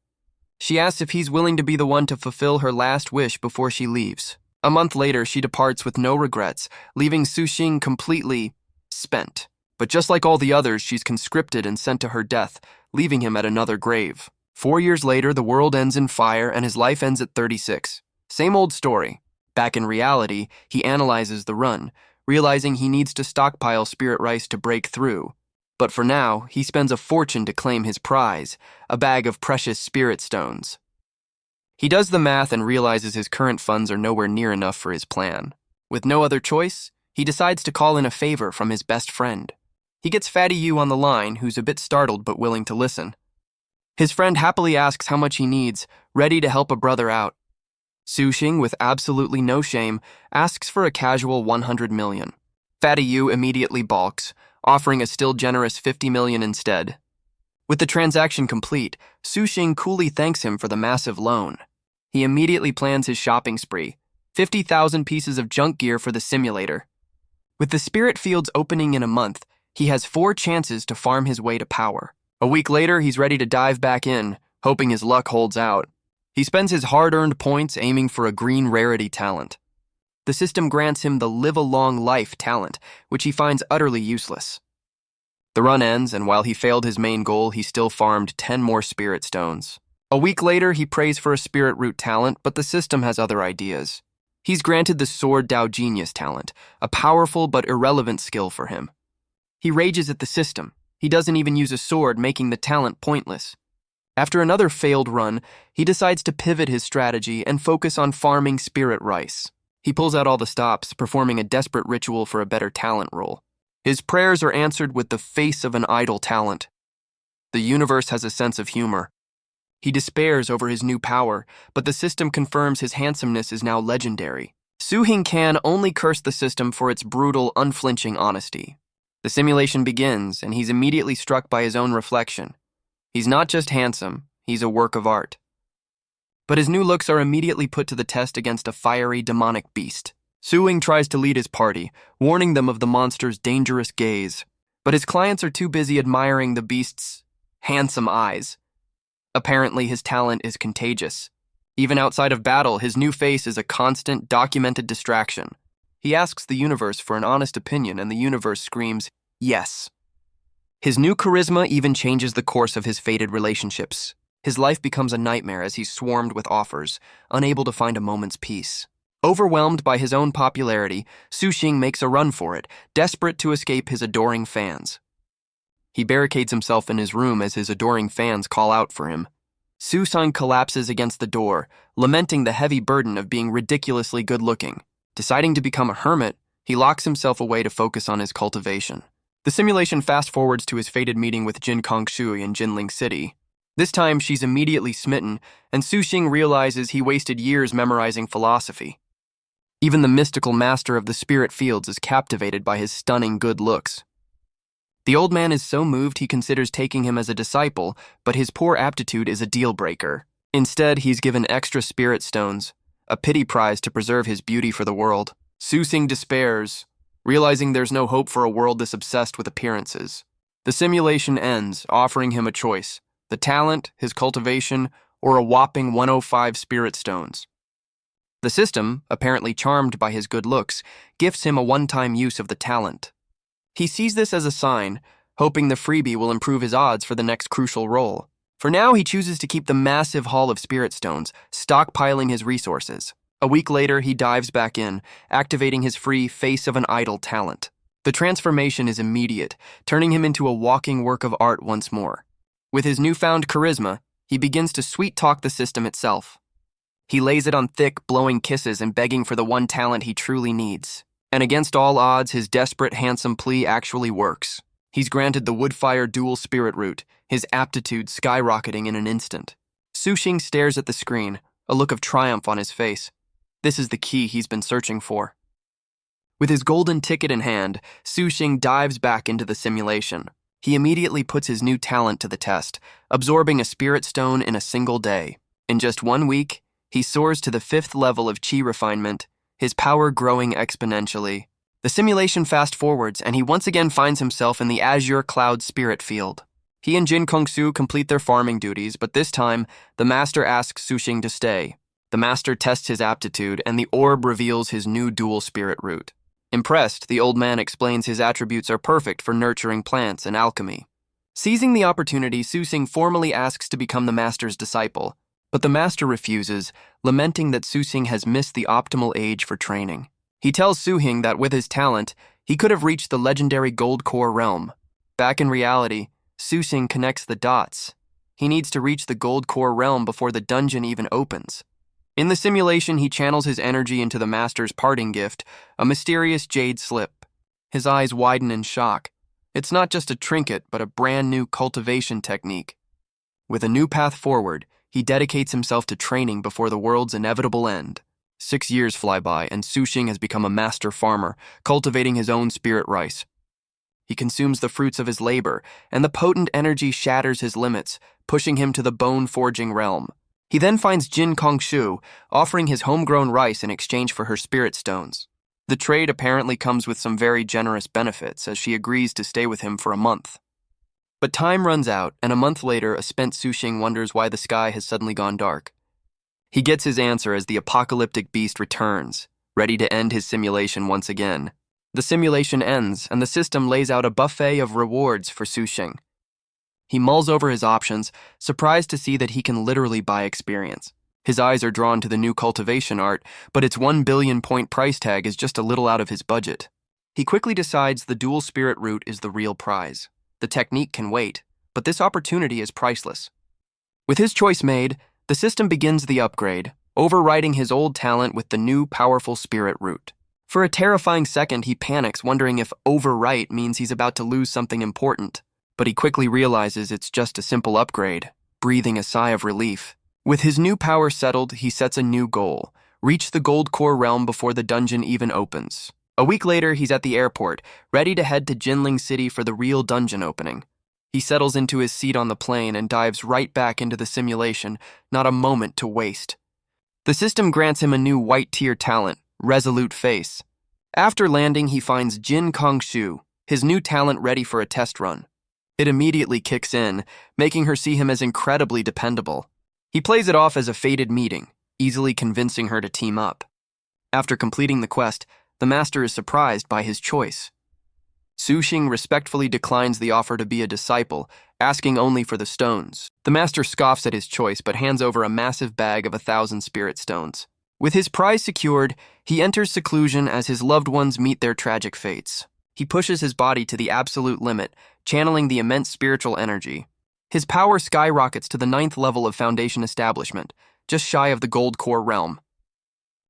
She asks if he's willing to be the one to fulfill her last wish before she leaves. A month later, she departs with no regrets, leaving Suxing completely spent. But just like all the others, she's conscripted and sent to her death, leaving him at another grave. 4 years later, the world ends in fire and his life ends at 36. Same old story. Back in reality, he analyzes the run, realizing he needs to stockpile spirit rice to break through. But for now, he spends a fortune to claim his prize, a bag of precious spirit stones. He does the math and realizes his current funds are nowhere near enough for his plan. With no other choice, he decides to call in a favor from his best friend. He gets Fatty Yu on the line, who's a bit startled but willing to listen. His friend happily asks how much he needs, ready to help a brother out. Suxing, with absolutely no shame, asks for a casual 100 million. Fatty Yu immediately balks, offering a still generous 50 million instead. With the transaction complete, Suxing coolly thanks him for the massive loan. He immediately plans his shopping spree, 50,000 pieces of junk gear for the simulator. With the spirit fields opening in a month, he has 4 chances to farm his way to power. A week later, he's ready to dive back in, hoping his luck holds out. He spends his hard-earned points aiming for a green rarity talent. The system grants him the live-a-long life talent, which he finds utterly useless. The run ends, and while he failed his main goal, he still farmed 10 more spirit stones. A week later, he prays for a spirit root talent, but the system has other ideas. He's granted the Sword Dao Genius talent, a powerful but irrelevant skill for him. He rages at the system. He doesn't even use a sword, making the talent pointless. After another failed run, he decides to pivot his strategy and focus on farming spirit rice. He pulls out all the stops, performing a desperate ritual for a better talent roll. His prayers are answered with the face of an idle talent. The universe has a sense of humor. He despairs over his new power, but the system confirms his handsomeness is now legendary. Su-hing can only curse the system for its brutal, unflinching honesty. The simulation begins, and he's immediately struck by his own reflection. He's not just handsome, he's a work of art. But his new looks are immediately put to the test against a fiery, demonic beast. Su-hing tries to lead his party, warning them of the monster's dangerous gaze. But his clients are too busy admiring the beast's handsome eyes. Apparently, his talent is contagious. Even outside of battle, his new face is a constant, documented distraction. He asks the universe for an honest opinion, and the universe screams, yes. His new charisma even changes the course of his fated relationships. His life becomes a nightmare as he's swarmed with offers, unable to find a moment's peace. Overwhelmed by his own popularity, Su-hing makes a run for it, desperate to escape his adoring fans. He barricades himself in his room as his adoring fans call out for him. Su-hing collapses against the door, lamenting the heavy burden of being ridiculously good-looking. Deciding to become a hermit, he locks himself away to focus on his cultivation. The simulation fast-forwards to his fated meeting with Jin Kongshui in Jinling City. This time, she's immediately smitten, and Su-hing realizes he wasted years memorizing philosophy. Even the mystical master of the spirit fields is captivated by his stunning good looks. The old man is so moved he considers taking him as a disciple, but his poor aptitude is a deal-breaker. Instead, he's given extra spirit stones, a pity prize to preserve his beauty for the world. Su-hing despairs, realizing there's no hope for a world this obsessed with appearances. The simulation ends, offering him a choice: the talent, his cultivation, or a whopping 105 spirit stones. The system, apparently charmed by his good looks, gifts him a one-time use of the talent. He sees this as a sign, hoping the freebie will improve his odds for the next crucial role. For now, he chooses to keep the massive haul of spirit stones, stockpiling his resources. A week later, he dives back in, activating his free Face of an Idol talent. The transformation is immediate, turning him into a walking work of art once more. With his newfound charisma, he begins to sweet-talk the system itself. He lays it on thick, blowing kisses and begging for the one talent he truly needs. And against all odds, his desperate, handsome plea actually works. He's granted the Woodfire Dual Spirit Root, his aptitude skyrocketing in an instant. Su-hing stares at the screen, a look of triumph on his face. This is the key he's been searching for. With his golden ticket in hand, Su-hing dives back into the simulation. He immediately puts his new talent to the test, absorbing a spirit stone in a single day. In just 1 week, he soars to the 5th level of chi refinement, his power growing exponentially. The simulation fast-forwards, and he once again finds himself in the Azure Cloud Spirit Field. He and Jin Kongshu complete their farming duties, but this time, the Master asks Su-hing to stay. The Master tests his aptitude, and the orb reveals his new dual spirit root. Impressed, the old man explains his attributes are perfect for nurturing plants and alchemy. Seizing the opportunity, Su-hing formally asks to become the Master's disciple, but the Master refuses, lamenting that Su-hing has missed the optimal age for training. He tells Su-hing that with his talent, he could have reached the legendary Gold Core realm. Back in reality, Su-hing connects the dots. He needs to reach the Gold Core realm before the dungeon even opens. In the simulation, he channels his energy into the Master's parting gift, a mysterious jade slip. His eyes widen in shock. It's not just a trinket, but a brand new cultivation technique. With a new path forward, he dedicates himself to training before the world's inevitable end. 6 years fly by, and Su-hing has become a master farmer, cultivating his own spirit rice. He consumes the fruits of his labor, and the potent energy shatters his limits, pushing him to the bone-forging realm. He then finds Jin Kongshu, offering his homegrown rice in exchange for her spirit stones. The trade apparently comes with some very generous benefits, as she agrees to stay with him for a month. But time runs out, and a month later, a spent Su-hing wonders why the sky has suddenly gone dark. He gets his answer as the apocalyptic beast returns, ready to end his simulation once again. The simulation ends, and the system lays out a buffet of rewards for Sushing. He mulls over his options, surprised to see that he can literally buy experience. His eyes are drawn to the new cultivation art, but its 1 billion point price tag is just a little out of his budget. He quickly decides the dual spirit route is the real prize. The technique can wait, but this opportunity is priceless. With his choice made, the system begins the upgrade, overriding his old talent with the new powerful spirit route. For a terrifying second, he panics, wondering if overwrite means he's about to lose something important. But he quickly realizes it's just a simple upgrade, breathing a sigh of relief. With his new power settled, he sets a new goal: reach the Gold Core realm before the dungeon even opens. A week later, he's at the airport, ready to head to Jinling City for the real dungeon opening. He settles into his seat on the plane and dives right back into the simulation, not a moment to waste. The system grants him a new white-tier talent, Resolute Face. After landing, he finds Jin Kongshu, his new talent, ready for a test run. It immediately kicks in, making her see him as incredibly dependable. He plays it off as a fated meeting, easily convincing her to team up. After completing the quest, the master is surprised by his choice. Sushing respectfully declines the offer to be a disciple, asking only for the stones. The master scoffs at his choice but hands over a massive bag of 1,000 spirit stones. With his prize secured, he enters seclusion as his loved ones meet their tragic fates. He pushes his body to the absolute limit, channeling the immense spiritual energy. His power skyrockets to the 9th level of Foundation Establishment, just shy of the Gold Core realm.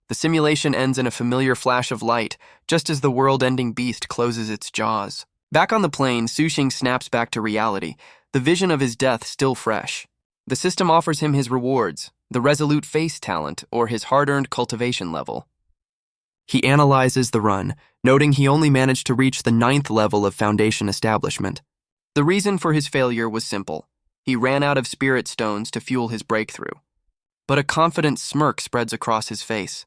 The simulation ends in a familiar flash of light, just as the world-ending beast closes its jaws. Back on the plane, Sushing snaps back to reality, the vision of his death still fresh. The system offers him his rewards, the Resolute Face talent, or his hard-earned cultivation level. He analyzes the run, noting he only managed to reach the 9th level of Foundation Establishment. The reason for his failure was simple. He ran out of spirit stones to fuel his breakthrough. But a confident smirk spreads across his face.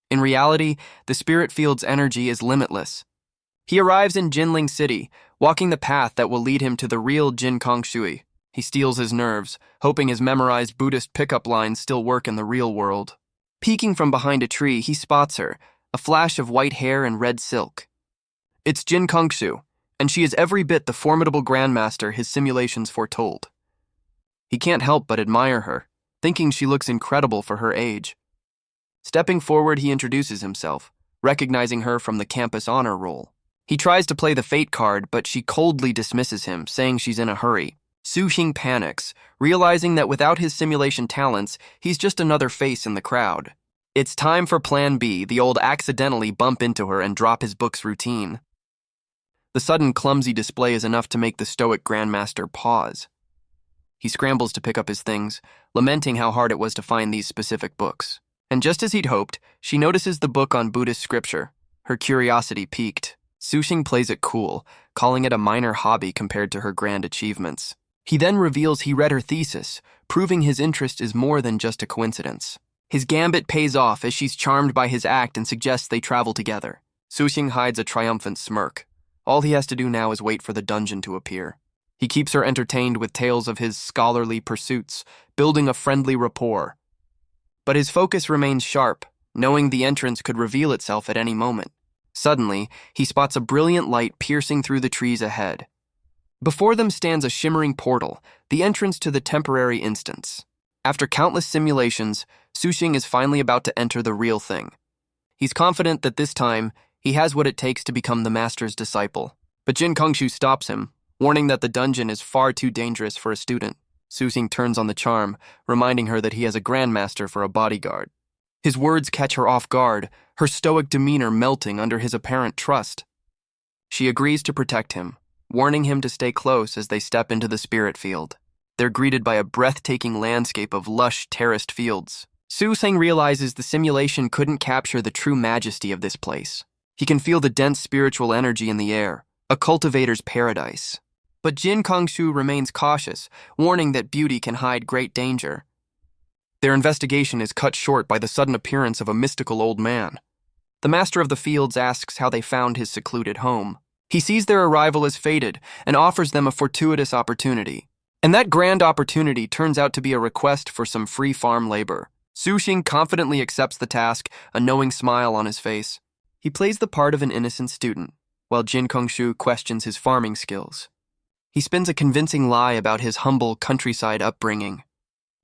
In reality, the spirit field's energy is limitless. He arrives in Jinling City, walking the path that will lead him to the real Jin Kongshui. He steels his nerves, hoping his memorized Buddhist pickup lines still work in the real world. Peeking from behind a tree, he spots her, a flash of white hair and red silk. It's Jin Kongshu, and she is every bit the formidable grandmaster his simulations foretold. He can't help but admire her, thinking she looks incredible for her age. Stepping forward, he introduces himself, recognizing her from the campus honor roll. He tries to play the fate card, but she coldly dismisses him, saying she's in a hurry. Sushing panics, realizing that without his simulation talents, he's just another face in the crowd. It's time for Plan B, the old accidentally bump into her and drop his book's routine. The sudden clumsy display is enough to make the stoic grandmaster pause. He scrambles to pick up his things, lamenting how hard it was to find these specific books. And just as he'd hoped, she notices the book on Buddhist scripture. Her curiosity piqued. Sushing plays it cool, calling it a minor hobby compared to her grand achievements. He then reveals he read her thesis, proving his interest is more than just a coincidence. His gambit pays off as she's charmed by his act and suggests they travel together. Sushing hides a triumphant smirk. All he has to do now is wait for the dungeon to appear. He keeps her entertained with tales of his scholarly pursuits, building a friendly rapport. But his focus remains sharp, knowing the entrance could reveal itself at any moment. Suddenly, he spots a brilliant light piercing through the trees ahead. Before them stands a shimmering portal, the entrance to the temporary instance. After countless simulations, Sushing is finally about to enter the real thing. He's confident that this time, he has what it takes to become the master's disciple. But Jin Kongshu stops him, warning that the dungeon is far too dangerous for a student. Sushing turns on the charm, reminding her that he has a grandmaster for a bodyguard. His words catch her off guard, her stoic demeanor melting under his apparent trust. She agrees to protect him, warning him to stay close as they step into the spirit field. They're greeted by a breathtaking landscape of lush, terraced fields. Sushing realizes the simulation couldn't capture the true majesty of this place. He can feel the dense spiritual energy in the air, a cultivator's paradise. But Jin Kongshu remains cautious, warning that beauty can hide great danger. Their investigation is cut short by the sudden appearance of a mystical old man. The master of the fields asks how they found his secluded home. He sees their arrival as fated and offers them a fortuitous opportunity. And that grand opportunity turns out to be a request for some free farm labor. Su-Xing confidently accepts the task, a knowing smile on his face. He plays the part of an innocent student, while Jin Kongshu questions his farming skills. He spins a convincing lie about his humble countryside upbringing.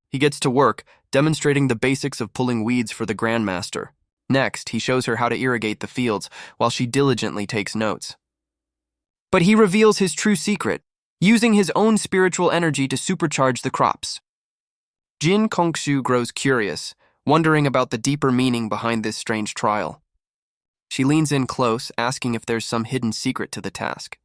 He gets to work, demonstrating the basics of pulling weeds for the Grandmaster. Next, he shows her how to irrigate the fields, while she diligently takes notes. But he reveals his true secret, using his own spiritual energy to supercharge the crops. Jin Kongshu grows curious, wondering about the deeper meaning behind this strange trial. She leans in close, asking if there's some hidden secret to the task.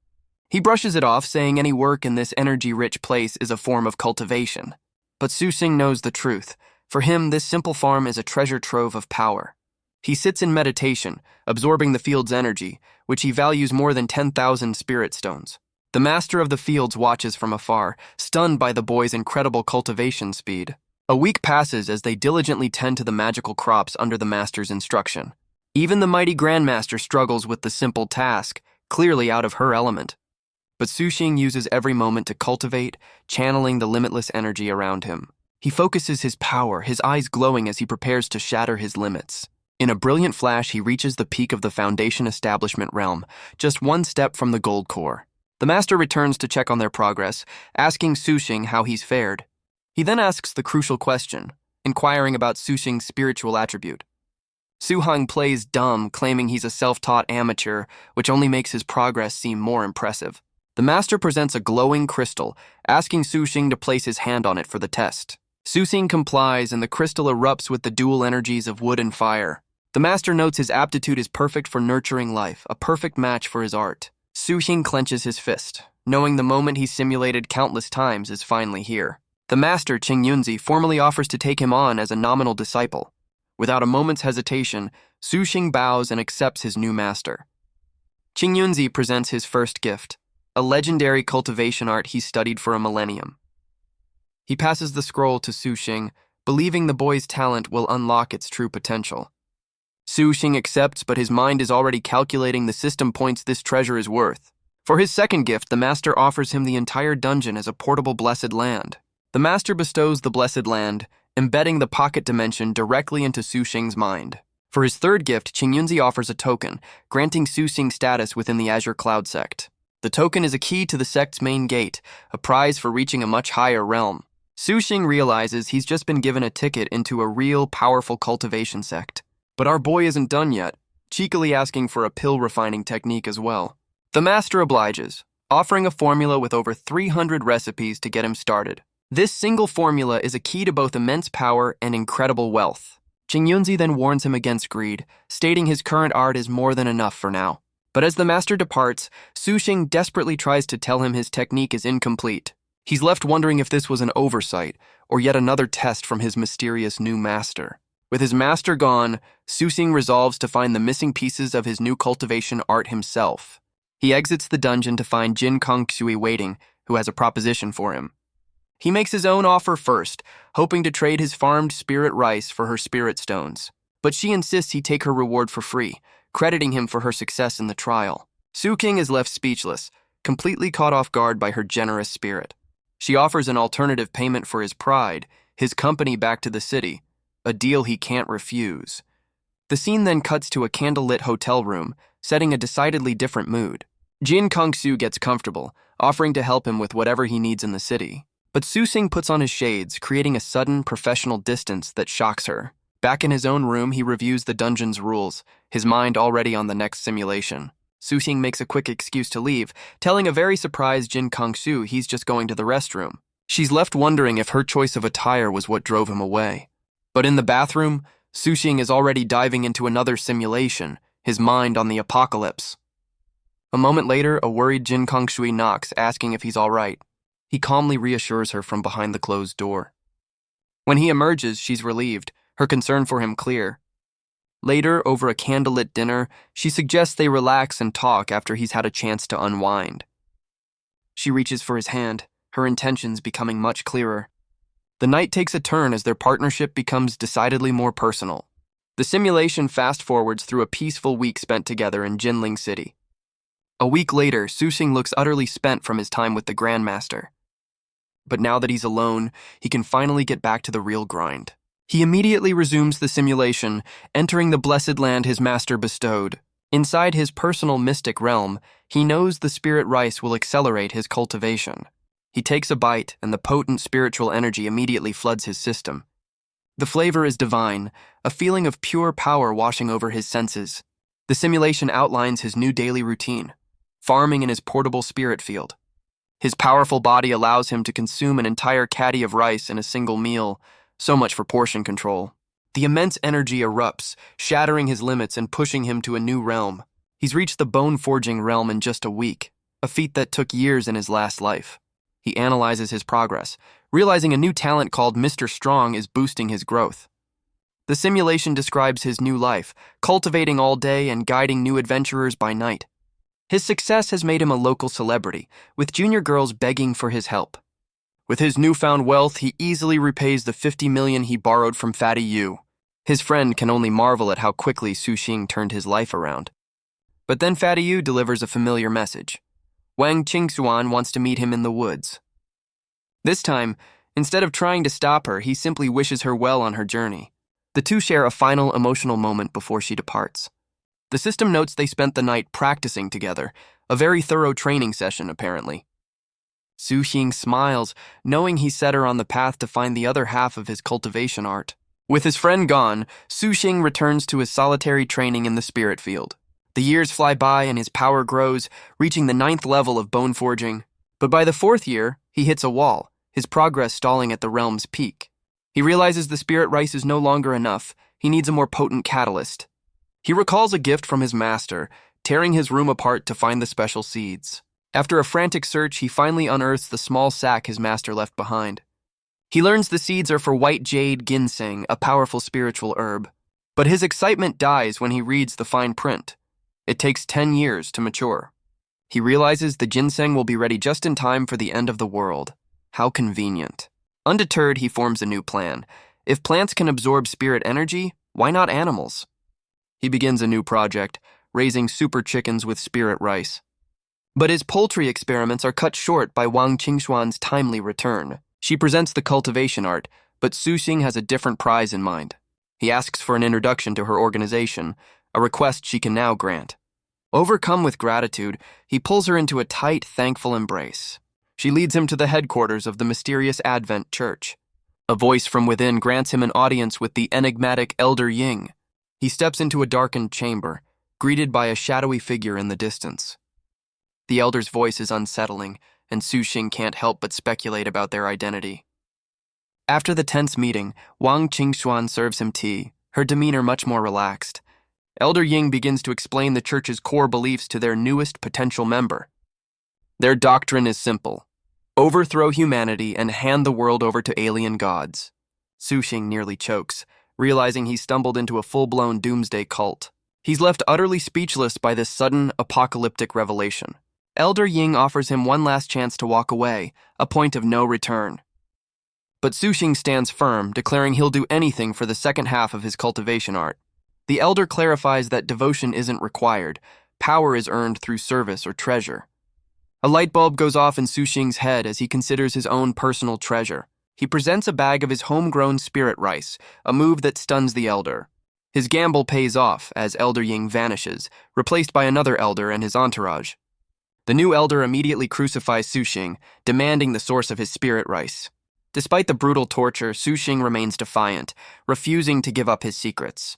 He brushes it off, saying any work in this energy-rich place is a form of cultivation. But Su-Xing knows the truth. For him, this simple farm is a treasure trove of power. He sits in meditation, absorbing the field's energy, which he values more than 10,000 spirit stones. The master of the fields watches from afar, stunned by the boy's incredible cultivation speed. A week passes as they diligently tend to the magical crops under the master's instruction. Even the mighty Grandmaster struggles with the simple task, clearly out of her element. But Su-Xing uses every moment to cultivate, channeling the limitless energy around him. He focuses his power, his eyes glowing as he prepares to shatter his limits. In a brilliant flash, he reaches the peak of the Foundation Establishment realm, just one step from the gold core. The master returns to check on their progress, asking Su-Xing how he's fared. He then asks the crucial question, inquiring about Su-Xing's spiritual attribute. Su-Hong plays dumb, claiming he's a self-taught amateur, which only makes his progress seem more impressive. The master presents a glowing crystal, asking Su-Xing to place his hand on it for the test. Su-Xing complies, and the crystal erupts with the dual energies of wood and fire. The master notes his aptitude is perfect for nurturing life, a perfect match for his art. Su-Xing clenches his fist, knowing the moment he simulated countless times is finally here. The master, Qing Yunzi, formally offers to take him on as a nominal disciple. Without a moment's hesitation, Su-Xing bows and accepts his new master. Qing Yunzi presents his first gift, a legendary cultivation art he studied for a millennium. He passes the scroll to Su-Xing, believing the boy's talent will unlock its true potential. Su-Xing accepts, but his mind is already calculating the system points this treasure is worth. For his second gift, the master offers him the entire dungeon as a portable blessed land. The master bestows the blessed land, embedding the pocket dimension directly into Su-Xing's mind. For his third gift, Qing Yunzi offers a token, granting Su-Xing status within the Azure Cloud sect. The token is a key to the sect's main gate, a prize for reaching a much higher realm. Su-Xing realizes he's just been given a ticket into a real, powerful cultivation sect. But our boy isn't done yet, cheekily asking for a pill refining technique as well. The master obliges, offering a formula with over 300 recipes to get him started. This single formula is a key to both immense power and incredible wealth. Qing Yunzi then warns him against greed, stating his current art is more than enough for now. But as the master departs, Su-Xing desperately tries to tell him his technique is incomplete. He's left wondering if this was an oversight, or yet another test from his mysterious new master. With his master gone, Su-Xing resolves to find the missing pieces of his new cultivation art himself. He exits the dungeon to find Jin Kongshui waiting, who has a proposition for him. He makes his own offer first, hoping to trade his farmed spirit rice for her spirit stones. But she insists he take her reward for free, crediting him for her success in the trial. Su-Xing is left speechless, completely caught off guard by her generous spirit. She offers an alternative payment for his pride, his company back to the city, a deal he can't refuse. The scene then cuts to a candlelit hotel room, setting a decidedly different mood. Jin Kongshu gets comfortable, offering to help him with whatever he needs in the city. But Su-Xing puts on his shades, creating a sudden, professional distance that shocks her. Back in his own room, he reviews the dungeon's rules, his mind already on the next simulation. Su-Xing makes a quick excuse to leave, telling a very surprised Jin Kongshu he's just going to the restroom. She's left wondering if her choice of attire was what drove him away. But in the bathroom, Su-Xing is already diving into another simulation, his mind on the apocalypse. A moment later, a worried Jin Kongshui knocks, asking if he's all right. He calmly reassures her from behind the closed door. When he emerges, she's relieved, her concern for him clear. Later, over a candlelit dinner, she suggests they relax and talk after he's had a chance to unwind. She reaches for his hand, her intentions becoming much clearer. The night takes a turn as their partnership becomes decidedly more personal. The simulation fast-forwards through a peaceful week spent together in Jinling City. A week later, Su-Xing looks utterly spent from his time with the Grandmaster. But now that he's alone, he can finally get back to the real grind. He immediately resumes the simulation, entering the blessed land his master bestowed. Inside his personal mystic realm, he knows the spirit rice will accelerate his cultivation. He takes a bite, and the potent spiritual energy immediately floods his system. The flavor is divine, a feeling of pure power washing over his senses. The simulation outlines his new daily routine, farming in his portable spirit field. His powerful body allows him to consume an entire caddy of rice in a single meal, so much for portion control. The immense energy erupts, shattering his limits and pushing him to a new realm. He's reached the bone-forging realm in just a week, a feat that took years in his last life. He analyzes his progress, realizing a new talent called Mr. Strong is boosting his growth. The simulation describes his new life, cultivating all day and guiding new adventurers by night. His success has made him a local celebrity, with junior girls begging for his help. With his newfound wealth, he easily repays the 50 million he borrowed from Fatty Yu. His friend can only marvel at how quickly Su Xing turned his life around. But then Fatty Yu delivers a familiar message. Wang Qingxuan wants to meet him in the woods. This time, instead of trying to stop her, he simply wishes her well on her journey. The two share a final emotional moment before she departs. The system notes they spent the night practicing together, a very thorough training session, apparently. Su Xing smiles, knowing he set her on the path to find the other half of his cultivation art. With his friend gone, Su Xing returns to his solitary training in the spirit field. The years fly by and his power grows, reaching the 9th level of bone forging. But by the 4th year, he hits a wall, his progress stalling at the realm's peak. He realizes the spirit rice is no longer enough. He needs a more potent catalyst. He recalls a gift from his master, tearing his room apart to find the special seeds. After a frantic search, he finally unearths the small sack his master left behind. He learns the seeds are for white jade ginseng, a powerful spiritual herb. But his excitement dies when he reads the fine print. It takes 10 years to mature. He realizes the ginseng will be ready just in time for the end of the world. How convenient. Undeterred, he forms a new plan. If plants can absorb spirit energy, why not animals? He begins a new project, raising super chickens with spirit rice. But his poultry experiments are cut short by Wang Qingxuan's timely return. She presents the cultivation art, but Su Xing has a different prize in mind. He asks for an introduction to her organization, a request she can now grant. Overcome with gratitude, he pulls her into a tight, thankful embrace. She leads him to the headquarters of the mysterious Advent Church. A voice from within grants him an audience with the enigmatic Elder Ying. He steps into a darkened chamber, greeted by a shadowy figure in the distance. The elder's voice is unsettling, and Su Xing can't help but speculate about their identity. After the tense meeting, Wang Qingxuan serves him tea, her demeanor much more relaxed. Elder Ying begins to explain the church's core beliefs to their newest potential member. Their doctrine is simple: overthrow humanity and hand the world over to alien gods. Su Xing nearly chokes, realizing he stumbled into a full-blown doomsday cult. He's left utterly speechless by this sudden, apocalyptic revelation. Elder Ying offers him one last chance to walk away, a point of no return. But Su Xing stands firm, declaring he'll do anything for the second half of his cultivation art. The elder clarifies that devotion isn't required. Power is earned through service or treasure. A light bulb goes off in Su Xing's head as he considers his own personal treasure. He presents a bag of his homegrown spirit rice, a move that stuns the elder. His gamble pays off as Elder Ying vanishes, replaced by another elder and his entourage. The new elder immediately crucifies Su Xing, demanding the source of his spirit rice. Despite the brutal torture, Su Xing remains defiant, refusing to give up his secrets.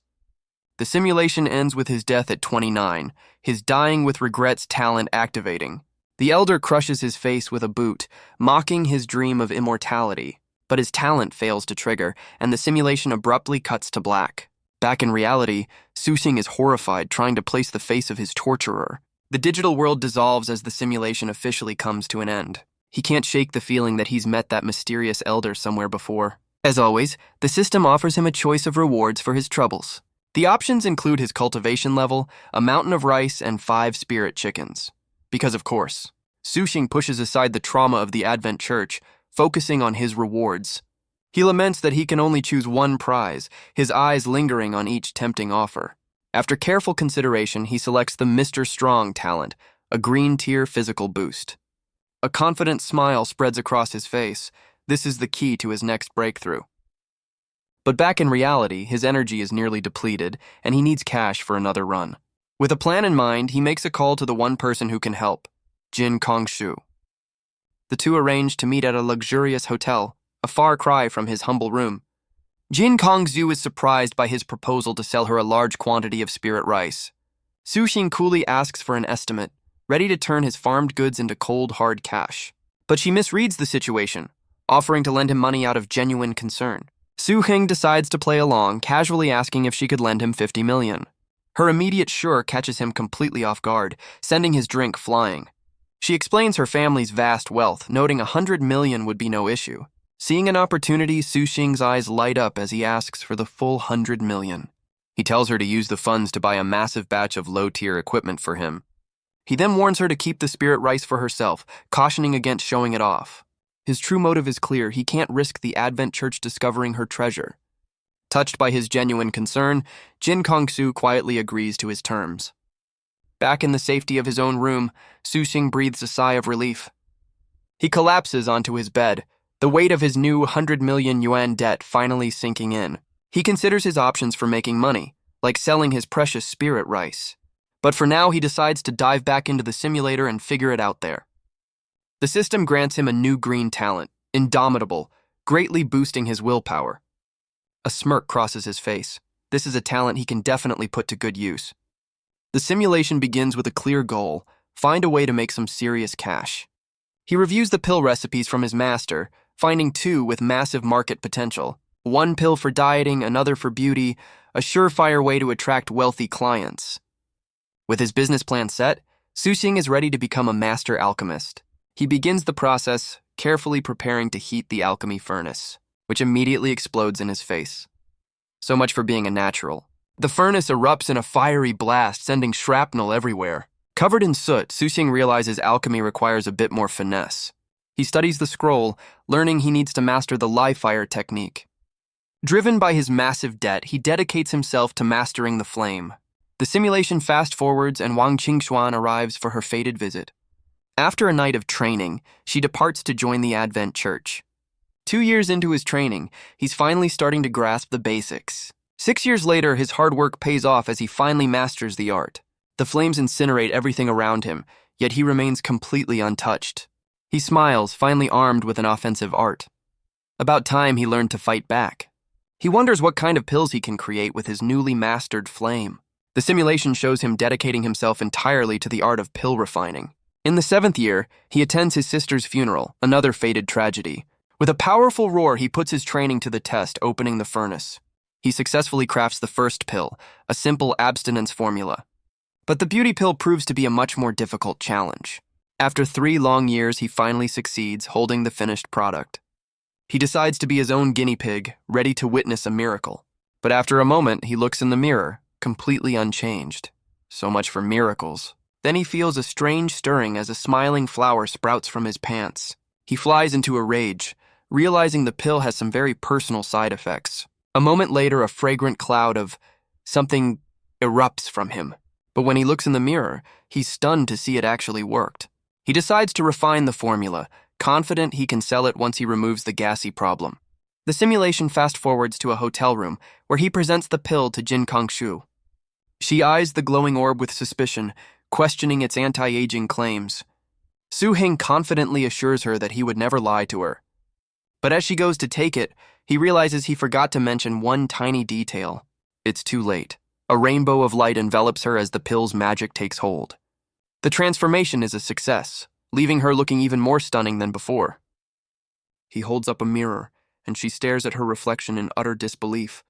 The simulation ends with his death at 29, his dying with regrets talent activating. The elder crushes his face with a boot, mocking his dream of immortality. But his talent fails to trigger, and the simulation abruptly cuts to black. Back in reality, Su Xing is horrified, trying to place the face of his torturer. The digital world dissolves as the simulation officially comes to an end. He can't shake the feeling that he's met that mysterious elder somewhere before. As always, the system offers him a choice of rewards for his troubles. The options include his cultivation level, a mountain of rice, and 5 spirit chickens. Because of course, Su Xing pushes aside the trauma of the Advent Church, focusing on his rewards. He laments that he can only choose one prize, his eyes lingering on each tempting offer. After careful consideration, he selects the Mr. Strong talent, a green-tier physical boost. A confident smile spreads across his face. This is the key to his next breakthrough. But back in reality, his energy is nearly depleted, and he needs cash for another run. With a plan in mind, he makes a call to the one person who can help, Jin Kongshu. The two arrange to meet at a luxurious hotel, a far cry from his humble room. Jin Kongzu is surprised by his proposal to sell her a large quantity of spirit rice. Su-Xing coolly asks for an estimate, ready to turn his farmed goods into cold, hard cash. But she misreads the situation, offering to lend him money out of genuine concern. Su-Xing decides to play along, casually asking if she could lend him 50 million. Her immediate sure catches him completely off guard, sending his drink flying. She explains her family's vast wealth, noting 100 million would be no issue. Seeing an opportunity, Su-Xing's eyes light up as he asks for the full 100 million. He tells her to use the funds to buy a massive batch of low-tier equipment for him. He then warns her to keep the spirit rice for herself, cautioning against showing it off. His true motive is clear: he can't risk the Advent Church discovering her treasure. Touched by his genuine concern, Jin Kongsu quietly agrees to his terms. Back in the safety of his own room, Su-Xing breathes a sigh of relief. He collapses onto his bed, the weight of his new 100 million yuan debt finally sinking in. He considers his options for making money, like selling his precious spirit rice. But for now, he decides to dive back into the simulator and figure it out there. The system grants him a new green talent, Indomitable, greatly boosting his willpower. A smirk crosses his face. This is a talent he can definitely put to good use. The simulation begins with a clear goal: find a way to make some serious cash. He reviews the pill recipes from his master, finding two with massive market potential. One pill for dieting, another for beauty, a surefire way to attract wealthy clients. With his business plan set, Su-Xing is ready to become a master alchemist. He begins the process, carefully preparing to heat the alchemy furnace, which immediately explodes in his face. So much for being a natural. The furnace erupts in a fiery blast, sending shrapnel everywhere. Covered in soot, Su-Xing realizes alchemy requires a bit more finesse. He studies the scroll, learning he needs to master the live fire technique. Driven by his massive debt, he dedicates himself to mastering the flame. The simulation fast-forwards and Wang Qingxuan arrives for her fated visit. After a night of training, she departs to join the Advent Church. 2 years into his training, he's finally starting to grasp the basics. 6 years later, his hard work pays off as he finally masters the art. The flames incinerate everything around him, yet he remains completely untouched. He smiles, finally armed with an offensive art. About time he learned to fight back. He wonders what kind of pills he can create with his newly mastered flame. The simulation shows him dedicating himself entirely to the art of pill refining. In the 7th year, he attends his sister's funeral, another fated tragedy. With a powerful roar, he puts his training to the test, opening the furnace. He successfully crafts the first pill, a simple abstinence formula. But the beauty pill proves to be a much more difficult challenge. After 3 long years, he finally succeeds, holding the finished product. He decides to be his own guinea pig, ready to witness a miracle. But after a moment, he looks in the mirror, completely unchanged. So much for miracles. Then he feels a strange stirring as a smiling flower sprouts from his pants. He flies into a rage, realizing the pill has some very personal side effects. A moment later, a fragrant cloud of something erupts from him. But when he looks in the mirror, he's stunned to see it actually worked. He decides to refine the formula, confident he can sell it once he removes the gassy problem. The simulation fast-forwards to a hotel room, where he presents the pill to Jin Kongshu. She eyes the glowing orb with suspicion, questioning its anti-aging claims. Su-Xing confidently assures her that he would never lie to her. But as she goes to take it, he realizes he forgot to mention one tiny detail. It's too late. A rainbow of light envelops her as the pill's magic takes hold. The transformation is a success, leaving her looking even more stunning than before. He holds up a mirror, and she stares at her reflection in utter disbelief.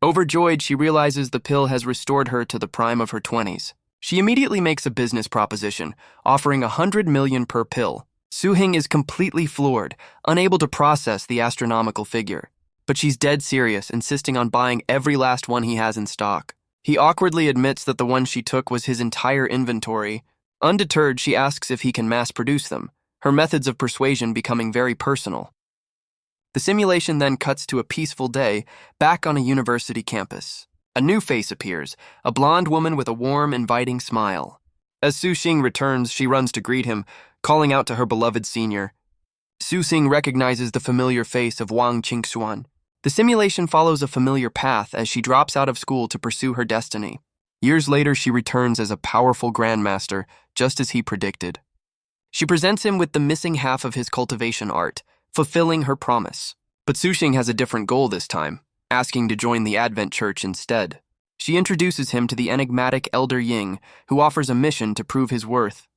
Overjoyed, she realizes the pill has restored her to the prime of her 20s. She immediately makes a business proposition, offering 100 million per pill. Su-Xing is completely floored, unable to process the astronomical figure. But she's dead serious, insisting on buying every last one he has in stock. He awkwardly admits that the one she took was his entire inventory. Undeterred, she asks if he can mass-produce them, her methods of persuasion becoming very personal. The simulation then cuts to a peaceful day, back on a university campus. A new face appears, a blonde woman with a warm, inviting smile. As Su-Xing returns, she runs to greet him, calling out to her beloved senior. Su-Xing recognizes the familiar face of Wang Qingxuan. The simulation follows a familiar path as she drops out of school to pursue her destiny. Years later, she returns as a powerful grandmaster, just as he predicted. She presents him with the missing half of his cultivation art, fulfilling her promise. But Sushing has a different goal this time, asking to join the Advent Church instead. She introduces him to the enigmatic Elder Ying, who offers a mission to prove his worth.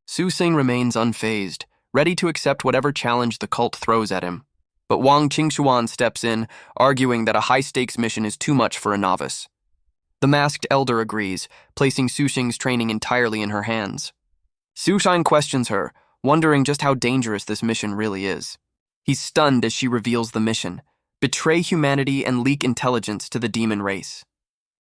Sushing remains unfazed, ready to accept whatever challenge the cult throws at him. But Wang Qingxuan steps in, arguing that a high-stakes mission is too much for a novice. The masked elder agrees, placing Sushing's training entirely in her hands. Sushing questions her, wondering just how dangerous this mission really is. He's stunned as she reveals the mission: betray humanity and leak intelligence to the demon race.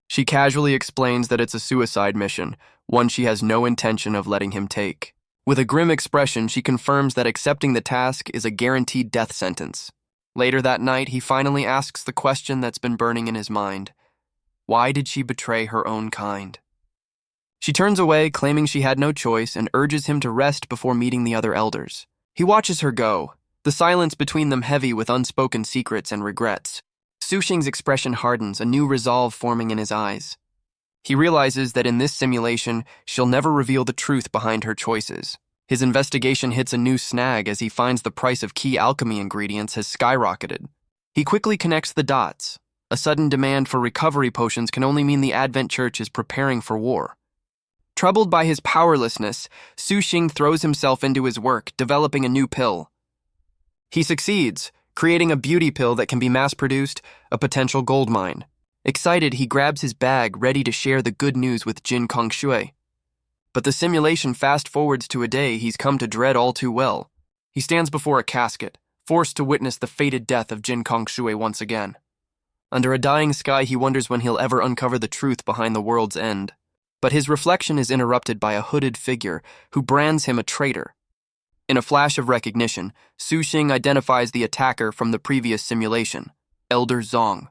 She casually explains that it's a suicide mission, one she has no intention of letting him take. With a grim expression, she confirms that accepting the task is a guaranteed death sentence. Later that night, he finally asks the question that's been burning in his mind. Why did she betray her own kind? She turns away, claiming she had no choice, and urges him to rest before meeting the other elders. He watches her go, the silence between them heavy with unspoken secrets and regrets. Sushing's expression hardens, a new resolve forming in his eyes. He realizes that in this simulation, she'll never reveal the truth behind her choices. His investigation hits a new snag as he finds the price of key alchemy ingredients has skyrocketed. He quickly connects the dots. A sudden demand for recovery potions can only mean the Advent Church is preparing for war. Troubled by his powerlessness, Sushing throws himself into his work, developing a new pill. He succeeds, creating a beauty pill that can be mass-produced, a potential gold mine. Excited, he grabs his bag, ready to share the good news with Jin Kongshui. But the simulation fast-forwards to a day he's come to dread all too well. He stands before a casket, forced to witness the fated death of Jin Kongshui once again. Under a dying sky, he wonders when he'll ever uncover the truth behind the world's end. But his reflection is interrupted by a hooded figure who brands him a traitor. In a flash of recognition, Sushing identifies the attacker from the previous simulation, Elder Zong.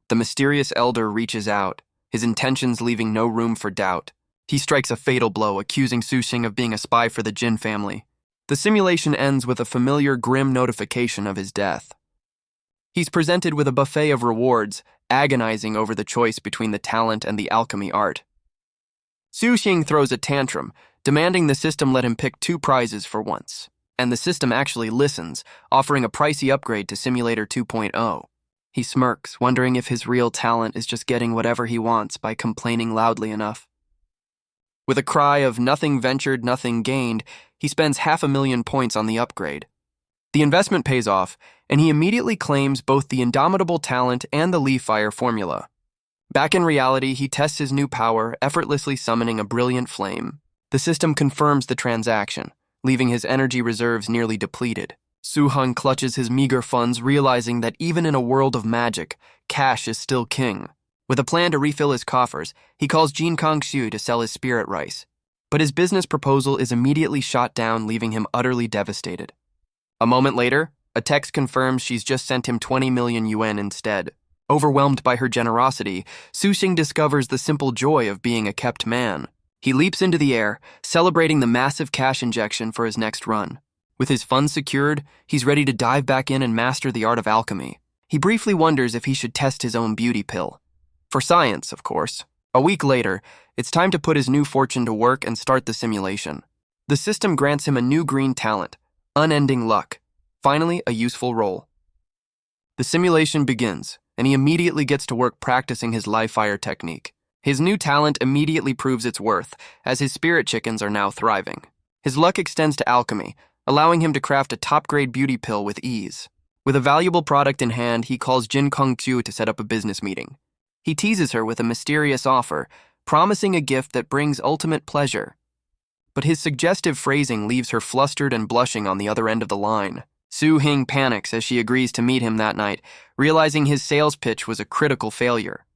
The mysterious elder reaches out, his intentions leaving no room for doubt. He strikes a fatal blow, accusing Sushing of being a spy for the Jin family. The simulation ends with a familiar, grim notification of his death. He's presented with a buffet of rewards, agonizing over the choice between the talent and the alchemy art. Sushing throws a tantrum, demanding the system let him pick 2 prizes for once. And the system actually listens, offering a pricey upgrade to Simulator 2.0. He smirks, wondering if his real talent is just getting whatever he wants by complaining loudly enough. With a cry of nothing ventured, nothing gained, he spends 500,000 points on the upgrade. The investment pays off, and he immediately claims both the indomitable talent and the Leaf Fire formula. Back in reality, he tests his new power, effortlessly summoning a brilliant flame. The system confirms the transaction, leaving his energy reserves nearly depleted. Suhung clutches his meager funds, realizing that even in a world of magic, cash is still king. With a plan to refill his coffers, he calls Jin Kongshui to sell his spirit rice. But his business proposal is immediately shot down, leaving him utterly devastated. A moment later, a text confirms she's just sent him 20 million yuan instead. Overwhelmed by her generosity, Sushing discovers the simple joy of being a kept man. He leaps into the air, celebrating the massive cash injection for his next run. With his funds secured, he's ready to dive back in and master the art of alchemy. He briefly wonders if he should test his own beauty pill. For science, of course. A week later, it's time to put his new fortune to work and start the simulation. The system grants him a new green talent, unending luck. Finally, a useful role. The simulation begins, and he immediately gets to work practicing his live fire technique. His new talent immediately proves its worth, as his spirit chickens are now thriving. His luck extends to alchemy, allowing him to craft a top-grade beauty pill with ease. With a valuable product in hand, he calls Jin Kongshui to set up a business meeting. He teases her with a mysterious offer, promising a gift that brings ultimate pleasure. But his suggestive phrasing leaves her flustered and blushing on the other end of the line. Su Hing panics as she agrees to meet him that night, realizing his sales pitch was a critical failure.